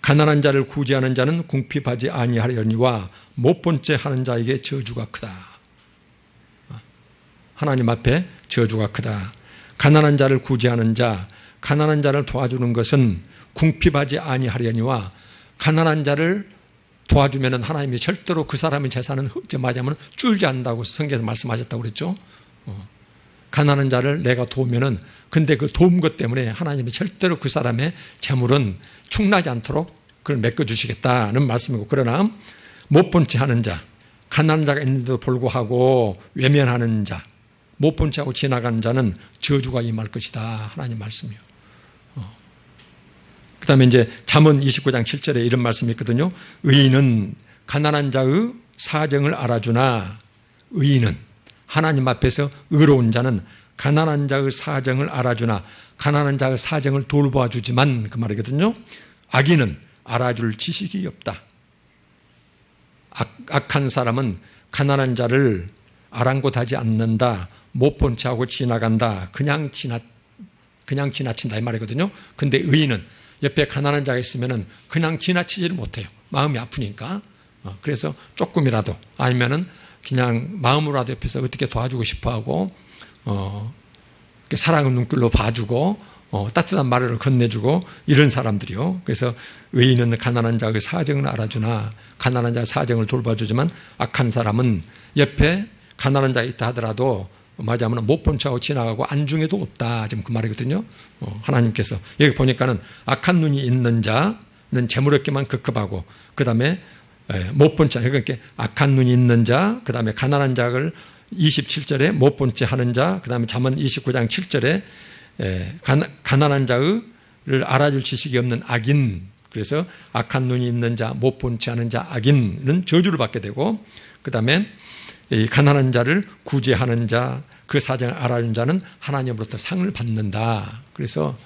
가난한 자를 구제하는 자는 궁핍하지 아니하려니와 못 본 채 하는 자에게 저주가 크다. 하나님 앞에 저주가 크다. 가난한 자를 구제하는 자, 가난한 자를 도와주는 것은 궁핍하지 아니하려니와, 가난한 자를 도와주면 하나님이 절대로 그 사람의 재산은 말하자면 줄지 않는다고 성경에서 말씀하셨다고 그랬죠. 가난한 자를 내가 도우면은, 근데 그 도움 것 때문에 하나님이 절대로 그 사람의 재물은 충나지 않도록 그걸 메꿔주시겠다는 말씀이고, 그러나 못 본 채 하는 자, 가난한 자가 있는데도 불구하고 외면하는 자, 못 본 채 하고 지나가는 자는 저주가 임할 것이다, 하나님 말씀이요. 그 다음에 이제 잠언 29장 7절에 이런 말씀이 있거든요. 의인은 가난한 자의 사정을 알아주나, 의인은, 하나님 앞에서 의로운 자는 가난한 자의 사정을 알아주나, 가난한 자의 사정을 돌봐주지만, 그 말이거든요. 악인은 알아줄 지식이 없다. 악한 사람은 가난한 자를 아랑곳하지 않는다. 못 본 채 하고 지나간다. 그냥 지나친다, 이 말이거든요. 근데 의인은 옆에 가난한 자가 있으면은 그냥 지나치지를 못해요. 마음이 아프니까. 그래서 조금이라도, 아니면은 그냥 마음으로라도 옆에서 어떻게 도와주고 싶어 하고, 사랑의 눈길로 봐주고, 따뜻한 말을 건네주고, 이런 사람들이요. 그래서 의인은 가난한 자의 사정을 알아주나, 가난한 자의 사정을 돌봐주지만, 악한 사람은 옆에 가난한 자가 있다 하더라도 말하자면 못 본 척하고 지나가고 안중에도 없다, 지금 그 말이거든요. 하나님께서 여기 보니까는 악한 눈이 있는 자는 재물 얻기만 급급하고, 그 다음에 못 본 자, 그러니까 악한 눈이 있는 자, 그 다음에 가난한 자를 27절에 못 본 채 하는 자, 그 다음에 잠언 29장 7절에 가난한 자를 알아줄 지식이 없는 악인, 그래서 악한 눈이 있는 자, 못 본 채 하는 자, 악인은 저주를 받게 되고, 그 다음에 이 가난한 자를 구제하는 자, 그 사정을 알아주는 자는 하나님으로부터 상을 받는다. 그래서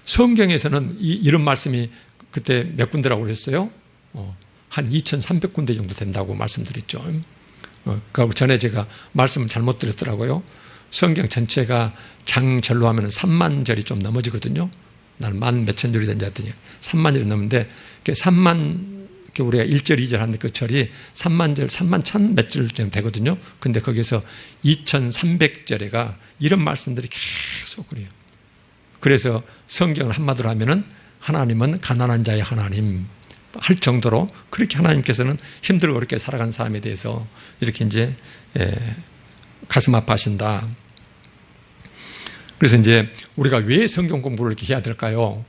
성경에서는 이런 말씀이 그때 몇 군데라고 그랬어요? 한 2,300군데 정도 된다고 말씀드렸죠. 그 전에 제가 말씀을 잘못 드렸더라고요. 성경 전체가 장절로 하면 3만 절이 좀 넘어지거든요. 난 만 몇천 절이 된지 했더니 3만 절이 넘는데, 3만, 우리가 1절, 2절 하는데 그 절이 3만 절, 3만 천 몇 절 정도 되거든요. 근데 거기서 2,300절에가 이런 말씀들이 계속 그래요. 그래서 성경을 한마디로 하면은 하나님은 가난한 자의 하나님 할 정도로, 그렇게 하나님께서는 힘들고 그렇게 살아간 사람에 대해서 이렇게 이제 가슴 아파하신다. 그래서 이제 우리가 왜 성경 공부를 이렇게 해야 될까요?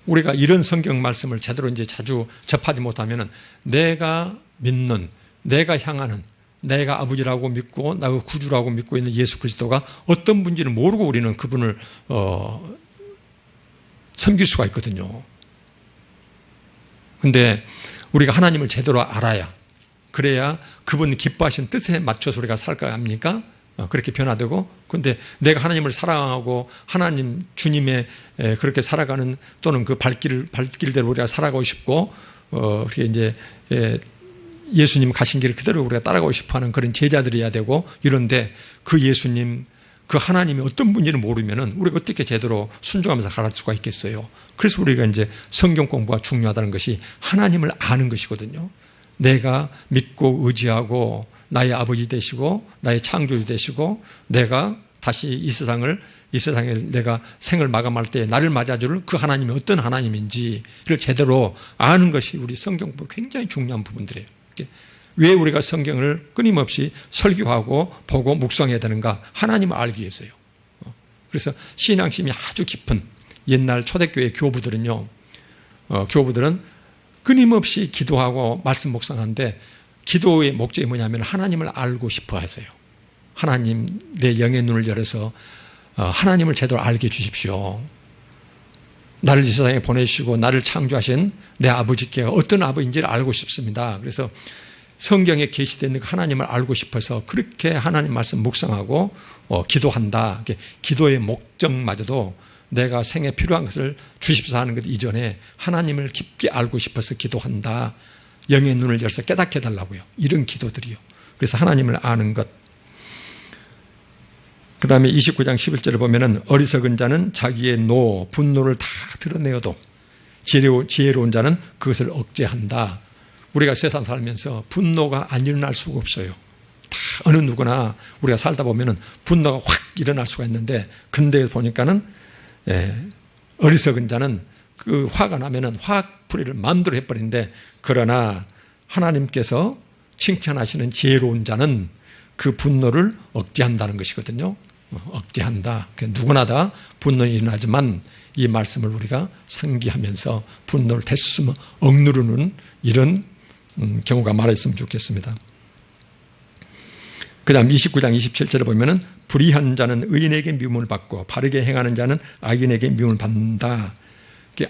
우리가 이런 성경 말씀을 제대로 이제 자주 접하지 못하면은 내가 믿는, 내가 향하는, 내가 아버지라고 믿고 나가 구주라고 믿고 있는 예수 그리스도가 어떤 분인지를 모르고 우리는 그분을 섬길 수가 있거든요. 근데 우리가 하나님을 제대로 알아야, 그래야 그분 기뻐하신 뜻에 맞춰서 우리가 살까 합니까? 그렇게 변화되고, 근데 내가 하나님을 사랑하고 하나님 주님의 그렇게 살아가는, 또는 그 발길대로 우리가 살아가고 싶고, 그게 이제 예수님 가신 길을 그대로 우리가 따라가고 싶어하는 그런 제자들이어야 되고, 이런데 그 예수님, 그 하나님이 어떤 분인지를 모르면은 우리가 어떻게 제대로 순종하면서 갈 수가 있겠어요? 그래서 우리가 이제 성경 공부가 중요하다는 것이 하나님을 아는 것이거든요. 내가 믿고 의지하고 나의 아버지 되시고 나의 창조주 되시고, 내가 다시 이 세상에 내가 생을 마감할 때 나를 맞아줄 그 하나님이 어떤 하나님인지를 제대로 아는 것이 우리 성경 공부 굉장히 중요한 부분들이에요. 왜 우리가 성경을 끊임없이 설교하고 보고 묵상해야 되는가? 하나님을 알기 위해서요. 그래서 신앙심이 아주 깊은 옛날 초대교회 교부들은요, 교부들은 끊임없이 기도하고 말씀 묵상하는데, 기도의 목적이 뭐냐면 하나님을 알고 싶어 하세요. 하나님, 내 영의 눈을 열어서 하나님을 제대로 알게 해주십시오. 나를 이 세상에 보내시고 나를 창조하신 내 아버지께가 어떤 아버지인지를 알고 싶습니다. 그래서 성경에 계시되어 있는 하나님을 알고 싶어서 그렇게 하나님 말씀 묵상하고 기도한다. 기도의 목적마저도 내가 생에 필요한 것을 주십사 하는 것 이전에 하나님을 깊게 알고 싶어서 기도한다. 영의 눈을 열어서 깨닫게 해달라고요. 이런 기도들이요. 그래서 하나님을 아는 것. 그 다음에 29장 11절을 보면은 어리석은 자는 자기의 분노를 다 드러내어도 지혜로운 자는 그것을 억제한다. 우리가 세상 살면서 분노가 안 일어날 수가 없어요. 다 어느 누구나 우리가 살다 보면은 분노가 확 일어날 수가 있는데, 근데 보니까는 어리석은 자는 그 화가 나면은 화풀이를 마음대로 해버리는데, 그러나 하나님께서 칭찬하시는 지혜로운 자는 그 분노를 억제한다는 것이거든요. 억제한다. 누구나 다 분노가 일어나지만 이 말씀을 우리가 상기하면서 분노를 대수스면 억누르는 이런 경우가 많았으면 좋겠습니다. 그 다음 29장 27절을 보면은 불의한 자는 의인에게 미움을 받고 바르게 행하는 자는 악인에게 미움을 받는다.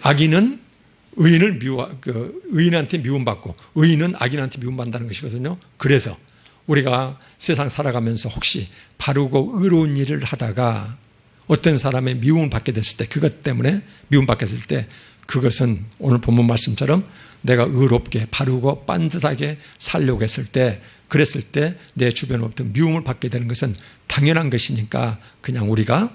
악인은 의인한테 미움받고 의인은 악인한테 미움받는다는 것이거든요. 그래서 우리가 세상 살아가면서 혹시 바르고 의로운 일을 하다가 어떤 사람의 미움을 받게 됐을 때, 그것 때문에 미움받게 됐을 때, 그것은 오늘 본문 말씀처럼 내가 의롭게 바르고 반듯하게 살려고 했을 때, 그랬을 때 내 주변으로부터 미움을 받게 되는 것은 당연한 것이니까 그냥 우리가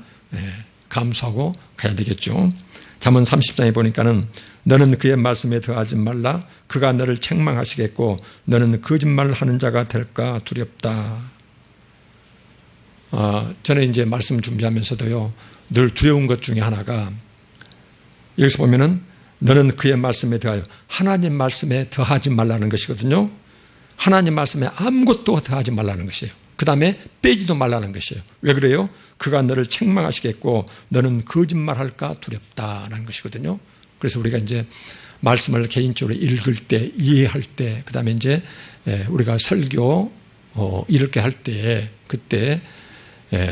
감수하고 가야 되겠죠. 잠언 30장에 보니까는 너는 그의 말씀에 더하지 말라. 그가 너를 책망하시겠고 너는 거짓말을 하는 자가 될까 두렵다. 저는 이제 말씀 준비하면서도요, 늘 두려운 것 중에 하나가, 여기서 보면은 너는 그의 말씀에 더하여, 하나님 말씀에 더하지 말라는 것이거든요. 하나님 말씀에 아무것도 더하지 말라는 것이에요. 그 다음에 빼지도 말라는 것이에요. 왜 그래요? 그가 너를 책망하시겠고 너는 거짓말할까 두렵다라는 것이거든요. 그래서 우리가 이제 말씀을 개인적으로 읽을 때, 이해할 때, 그 다음에 이제 우리가 설교 이렇게 할 때, 그때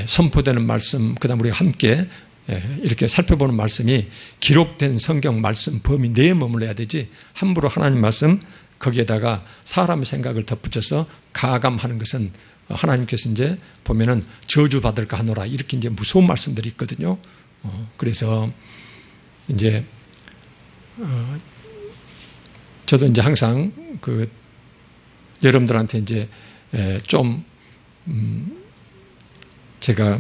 선포되는 말씀, 그 다음에 우리가 함께 이렇게 살펴보는 말씀이 기록된 성경 말씀 범위 내에 머물러야 되지, 함부로 하나님 말씀 거기에다가 사람의 생각을 덧붙여서 가감하는 것은 하나님께서 이제 보면은 저주받을까 하노라, 이렇게 이제 무서운 말씀들이 있거든요. 그래서 이제 저도 이제 항상 그 여러분들한테 이제 좀 제가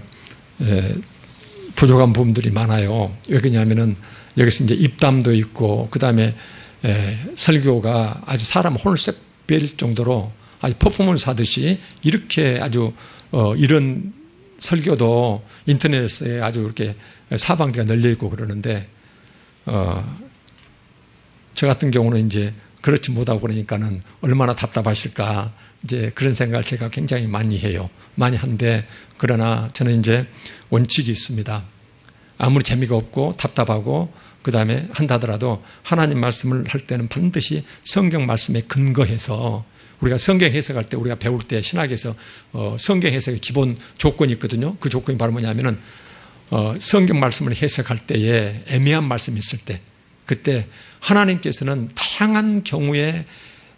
부족한 부분들이 많아요. 왜 그러냐면은 여기서 이제 입담도 있고, 그 다음에 설교가 아주 사람 혼을 색 뺄 정도로 아주 퍼포먼스 하듯이 이렇게 아주 이런 설교도 인터넷에 아주 이렇게 사방대가 널려 있고 그러는데, 저 같은 경우는 이제 그렇지 못하고 그러니까는 얼마나 답답하실까, 이제 그런 생각을 제가 굉장히 많이 해요. 많이 한데, 그러나 저는 이제 원칙이 있습니다. 아무리 재미가 없고 답답하고 그 다음에 한다더라도 하나님 말씀을 할 때는 반드시 성경 말씀에 근거해서 우리가 성경 해석할 때 우리가 배울 때 신학에서 성경 해석의 기본 조건이 있거든요. 그 조건이 바로 뭐냐면은 성경 말씀을 해석할 때에 애매한 말씀이 있을 때 그때 하나님께서는 다양한 경우에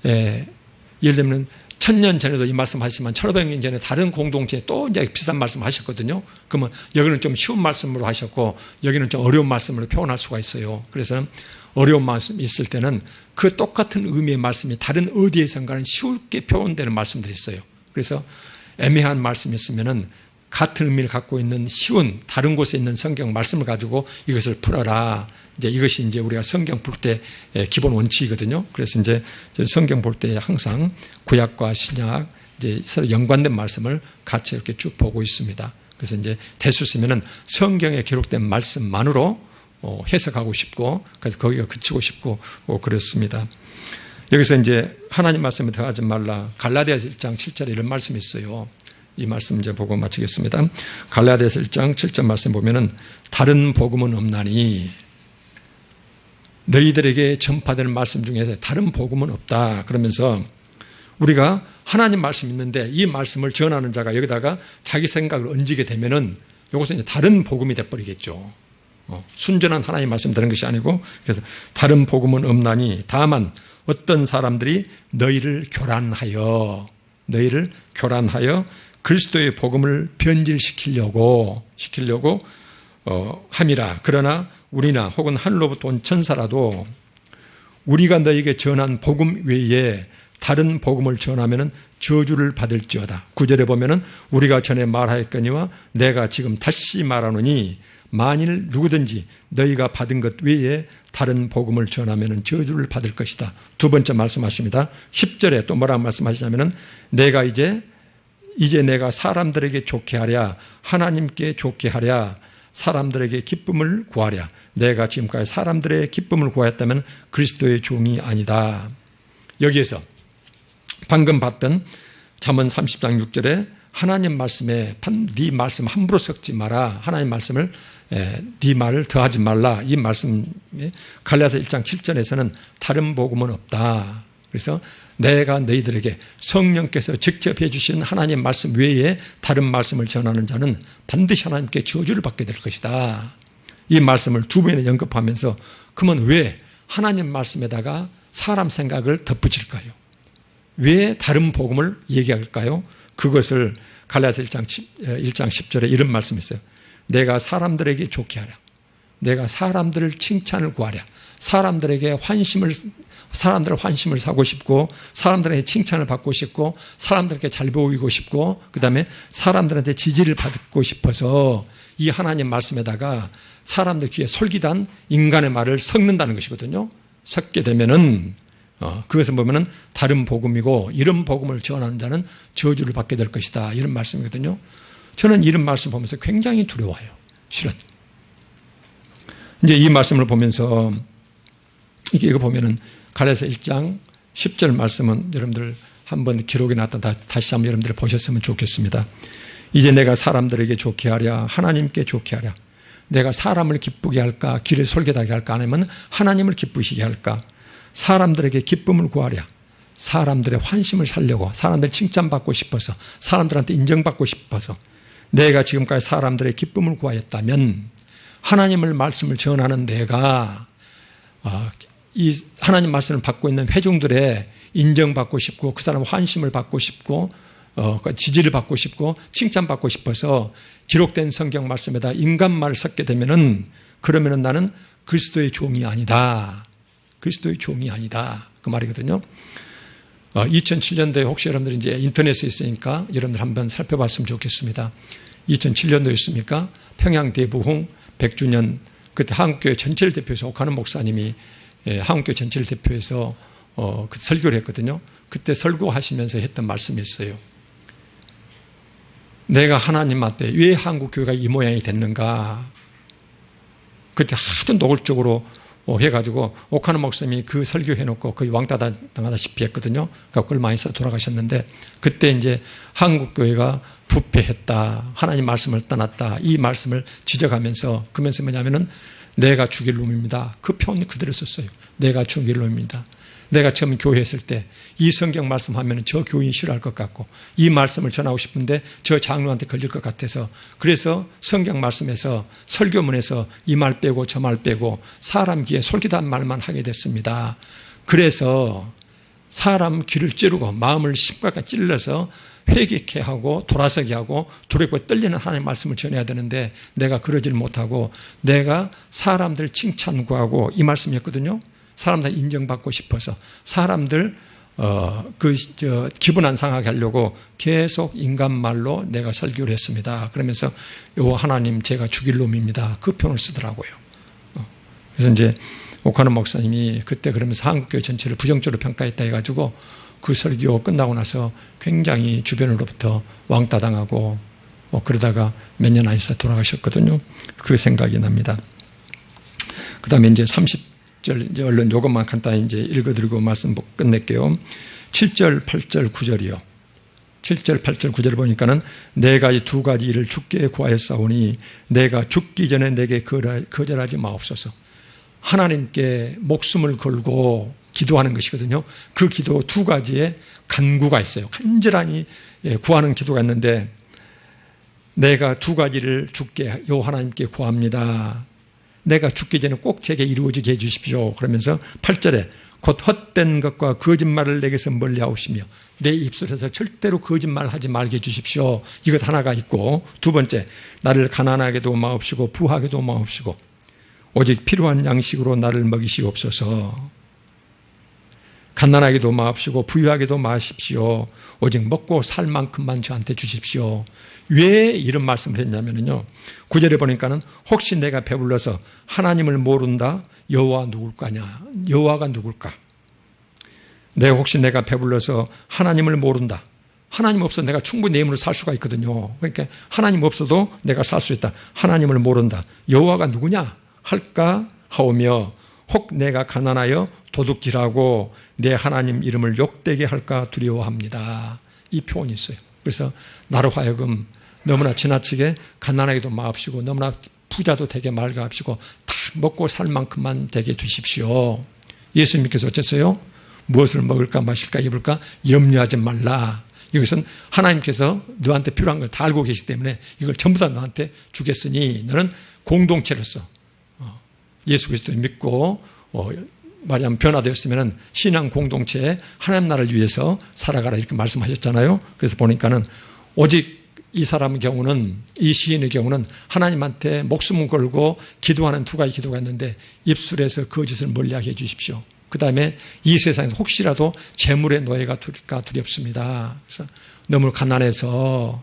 예를 들면 1000년 전에도 이 말씀 하시지만 1500년 전에 다른 공동체에 또 이제 비슷한 말씀 하셨거든요. 그러면 여기는 좀 쉬운 말씀으로 하셨고 여기는 좀 어려운 말씀으로 표현할 수가 있어요. 그래서 어려운 말씀이 있을 때는 그 똑같은 의미의 말씀이 다른 어디에선가는 쉽게 표현되는 말씀들이 있어요. 그래서 애매한 말씀이 있으면은 같은 의미를 갖고 있는 쉬운 다른 곳에 있는 성경 말씀을 가지고 이것을 풀어라. 이제 이것이 이제 우리가 성경 풀 때 기본 원칙이거든요. 그래서 이제 성경 볼 때 항상 구약과 신약 이제 서로 연관된 말씀을 같이 이렇게 쭉 보고 있습니다. 그래서 이제 대수 쓰면은 성경에 기록된 말씀만으로 해석하고 싶고 그래서 거기가 그치고 싶고 그렇습니다. 여기서 이제 하나님 말씀에 더하지 말라. 갈라디아서 1장 7절에 이런 말씀이 있어요. 이 말씀 이제 보고 마치겠습니다. 갈라디아서 1장 7절 말씀 보면은 다른 복음은 없나니 너희들에게 전파되는 말씀 중에서 다른 복음은 없다. 그러면서 우리가 하나님 말씀 있는데 이 말씀을 전하는 자가 여기다가 자기 생각을 얹게 되면은 이것은 이제 다른 복음이 돼버리겠죠. 순전한 하나님 말씀 되는 것이 아니고 그래서 다른 복음은 없나니 다만 어떤 사람들이 너희를 교란하여 그리스도의 복음을 변질시키려고 함이라. 그러나 우리나 혹은 하늘로부터 온 천사라도 우리가 너희에게 전한 복음 외에 다른 복음을 전하면 저주를 받을지어다. 9절에 보면은 우리가 전에 말하였거니와 내가 지금 다시 말하노니 만일 누구든지 너희가 받은 것 외에 다른 복음을 전하면 저주를 받을 것이다. 두 번째 말씀하십니다. 10절에 또 뭐라고 말씀하시냐면은 내가 이제 내가 사람들에게 좋게 하랴 하나님께 좋게 하랴 사람들에게 기쁨을 구하랴. 내가 지금까지 사람들의 기쁨을 구하였다면 그리스도의 종이 아니다. 여기에서 방금 봤던 잠언 30장 6절에 하나님 말씀에 네 말씀 함부로 섞지 마라. 하나님 말씀을 네 말을 더하지 말라. 이 말씀에 갈라디아서 1장 7절에서는 다른 복음은 없다. 그래서 내가 너희들에게 성령께서 직접 해주신 하나님 말씀 외에 다른 말씀을 전하는 자는 반드시 하나님께 저주를 받게 될 것이다. 이 말씀을 두 번이나 언급하면서 그러면 왜 하나님 말씀에다가 사람 생각을 덧붙일까요? 왜 다른 복음을 얘기할까요? 그것을 갈라디아서 1장 10절에 이런 말씀이 있어요. 내가 사람들에게 좋게 하랴. 내가 사람들을 칭찬을 구하랴. 사람들을 환심을 사고 싶고 사람들에게 칭찬을 받고 싶고 사람들에게 잘 보이고 싶고 그 다음에 사람들한테 지지를 받고 싶어서 이 하나님 말씀에다가 사람들 귀에 솔깃한 인간의 말을 섞는다는 것이거든요. 섞게 되면은 그것을 보면은 다른 복음이고 이런 복음을 전하는 자는 저주를 받게 될 것이다. 이런 말씀이거든요. 저는 이런 말씀 보면서 굉장히 두려워요. 실은. 이제 이 말씀을 보면서 이거 보면은 갈라디아서 1장 10절 말씀은 여러분들 한번 기록이 났다 다시 한번 여러분들 보셨으면 좋겠습니다. 이제 내가 사람들에게 좋게 하랴 하나님께 좋게 하랴. 내가 사람을 기쁘게 할까 길을 솔깃하게 할까 아니면 하나님을 기쁘시게 할까. 사람들에게 기쁨을 구하랴. 사람들의 환심을 살려고 사람들 칭찬받고 싶어서 사람들한테 인정받고 싶어서 내가 지금까지 사람들의 기쁨을 구하였다면 하나님을 말씀을 전하는 내가 이 하나님 말씀을 받고 있는 회중들의 인정받고 싶고 그 사람 환심을 받고 싶고 지지를 받고 싶고 칭찬받고 싶어서 기록된 성경 말씀에다 인간 말을 섞게 되면은 그러면은 나는 그리스도의 종이 아니다. 그리스도의 종이 아니다. 그 말이거든요. 2007년도에 혹시 여러분들이 이제 인터넷에 있으니까 여러분들 한번 살펴봤으면 좋겠습니다. 2007년도였습니까? 평양 대부흥 100주년 그때 한국교회 전체를 대표해서 옥하는 목사님이 한국교회 전체를 대표해서 그 설교를 했거든요. 그때 설교하시면서 했던 말씀이 있어요. 내가 하나님 앞에 왜 한국교회가 이 모양이 됐는가. 그때 하도 노골적으로 해가지고 옥하는 목사님이 그 설교해놓고 거의 왕따 당하다시피 했거든요. 그러니까 얼마 있어 돌아가셨는데 그때 이제 한국교회가 부패했다. 하나님 말씀을 떠났다. 이 말씀을 지적하면서 그러면서 뭐냐면은 내가 죽일 놈입니다. 그 표현 그대로 썼어요. 내가 죽일 놈입니다. 내가 처음 교회 했을 때 이 성경 말씀하면 저 교인이 싫어할 것 같고 이 말씀을 전하고 싶은데 저 장로한테 걸릴 것 같아서 그래서 성경 말씀에서 설교문에서 이 말 빼고 저 말 빼고 사람 귀에 솔깃한 말만 하게 됐습니다. 그래서 사람 귀를 찌르고 마음을 심각하게 찔러서 회개케 하고 돌아서게 하고 두렵고 떨리는 하나님의 말씀을 전해야 되는데 내가 그러질 못하고 내가 사람들 칭찬 구하고 이 말씀이었거든요. 사람들 인정받고 싶어서 사람들 기분 안 상하게 하려고 계속 인간말로 내가 설교를 했습니다. 그러면서 요 하나님 제가 죽일 놈입니다. 그 표현을 쓰더라고요. 그래서 이제 오카노 목사님이 그때 그러면서 한국교회 전체를 부정적으로 평가했다 해가지고 그 설교 끝나고 나서 굉장히 주변으로부터 왕따 당하고 그러다가 몇 년 안 있어 돌아가셨거든요. 그 생각이 납니다. 그 다음에 이제 30절, 이제 얼른 요것만 간단히 이제 읽어드리고 말씀 끝낼게요. 7절, 8절, 9절이요. 7절, 8절, 9절을 보니까는 내가 이 두 가지 일을 주께 구하였사오니 내가 죽기 전에 내게 거절하지 마옵소서. 하나님께 목숨을 걸고 기도하는 것이거든요. 그 기도 두 가지의 간구가 있어요. 간절하니 구하는 기도가 있는데 내가 두 가지를 주께 요 하나님께 구합니다. 내가 죽기 전에 꼭 제게 이루어지게 해주십시오. 그러면서 8절에 곧 헛된 것과 거짓말을 내게서 멀리하옵시며 내 입술에서 절대로 거짓말하지 말게 해주십시오. 이것 하나가 있고 두 번째 나를 가난하게도 마옵시고 부하게도 마옵시고 오직 필요한 양식으로 나를 먹이시옵소서. 가난하게도 마옵시고 부유하게도 마십시오. 오직 먹고 살 만큼만 저한테 주십시오. 왜 이런 말씀을 했냐면요. 9절에 보니까는 혹시 내가 배불러서 하나님을 모른다. 여호와 누굴까냐? 여호와가 누굴까? 혹시 내가 배불러서 하나님을 모른다. 하나님 없어도 내가 충분히 내 힘으로 살 수가 있거든요. 그러니까 하나님 없어도 내가 살 수 있다. 하나님을 모른다. 여호와가 누구냐? 할까 하오며 혹 내가 가난하여 도둑질하고 내 하나님 이름을 욕되게 할까 두려워합니다. 이 표현이 있어요. 그래서 나로 하여금 너무나 지나치게 가난하게도 마옵시고 너무나 부자도 되게 말가합시고 다 먹고 살 만큼만 되게 두십시오. 예수님께서 어쩌세요? 무엇을 먹을까 마실까 입을까 염려하지 말라. 이것은 하나님께서 너한테 필요한 걸 다 알고 계시기 때문에 이걸 전부 다 너한테 주겠으니 너는 공동체로서 예수 그리스도를 믿고 말하자면 변화되었으면 신앙 공동체에 하나님 나라를 위해서 살아가라 이렇게 말씀하셨잖아요. 그래서 보니까는 오직 이 사람의 경우는 이 시인의 경우는 하나님한테 목숨을 걸고 기도하는 두 가지 기도가 있는데 입술에서 거짓을 멀리하게 해주십시오. 그 다음에 이 세상에서 혹시라도 재물의 노예가 될까 두렵습니다. 그래서 너무 가난해서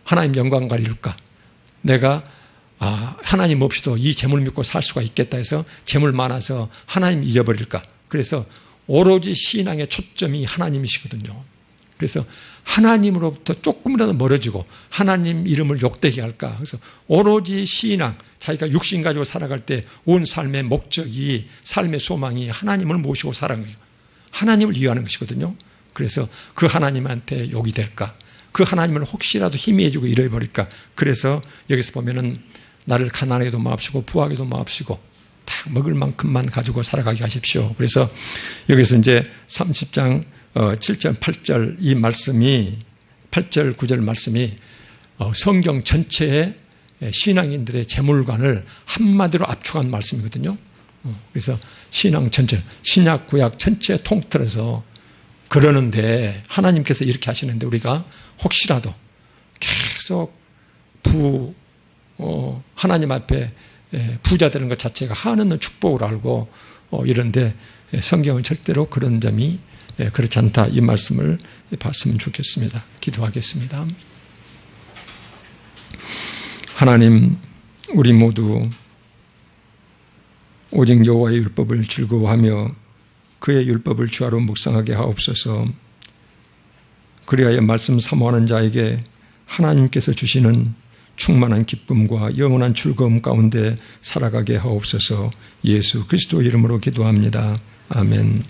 하나님 영광 가리울까? 내가 하나님 없이도 이 재물 믿고 살 수가 있겠다 해서 재물 많아서 하나님 잊어버릴까? 그래서 오로지 신앙의 초점이 하나님이시거든요. 그래서 하나님으로부터 조금이라도 멀어지고 하나님 이름을 욕되게 할까? 그래서 오로지 신앙, 자기가 육신 가지고 살아갈 때 온 삶의 목적이 삶의 소망이 하나님을 모시고 살아가는 거예요. 하나님을 위하는 것이거든요. 그래서 그 하나님한테 욕이 될까? 그 하나님을 혹시라도 희미해지고 잃어버릴까? 그래서 여기서 보면은 나를 가난하게도 마옵시고 부하게도 마옵시고 다 먹을 만큼만 가지고 살아가게 하십시오. 그래서 여기서 이제 30장 7절 8절 이 말씀이 8절 9절 말씀이 성경 전체의 신앙인들의 재물관을 한마디로 압축한 말씀이거든요. 그래서 신앙 전체 신약 구약 전체 통틀어서 그러는데 하나님께서 이렇게 하시는데 우리가 혹시라도 계속 하나님 앞에 부자 되는 것 자체가 한없는 축복을 알고 이런데 성경은 절대로 그런 점이 그렇지 않다. 이 말씀을 봤으면 좋겠습니다. 기도하겠습니다. 하나님, 우리 모두 오직 여호와의 율법을 즐거워하며 그의 율법을 주하로 묵상하게 하옵소서. 그리하여 말씀 사모하는 자에게 하나님께서 주시는 충만한 기쁨과 영원한 즐거움 가운데 살아가게 하옵소서. 예수 그리스도 이름으로 기도합니다. 아멘.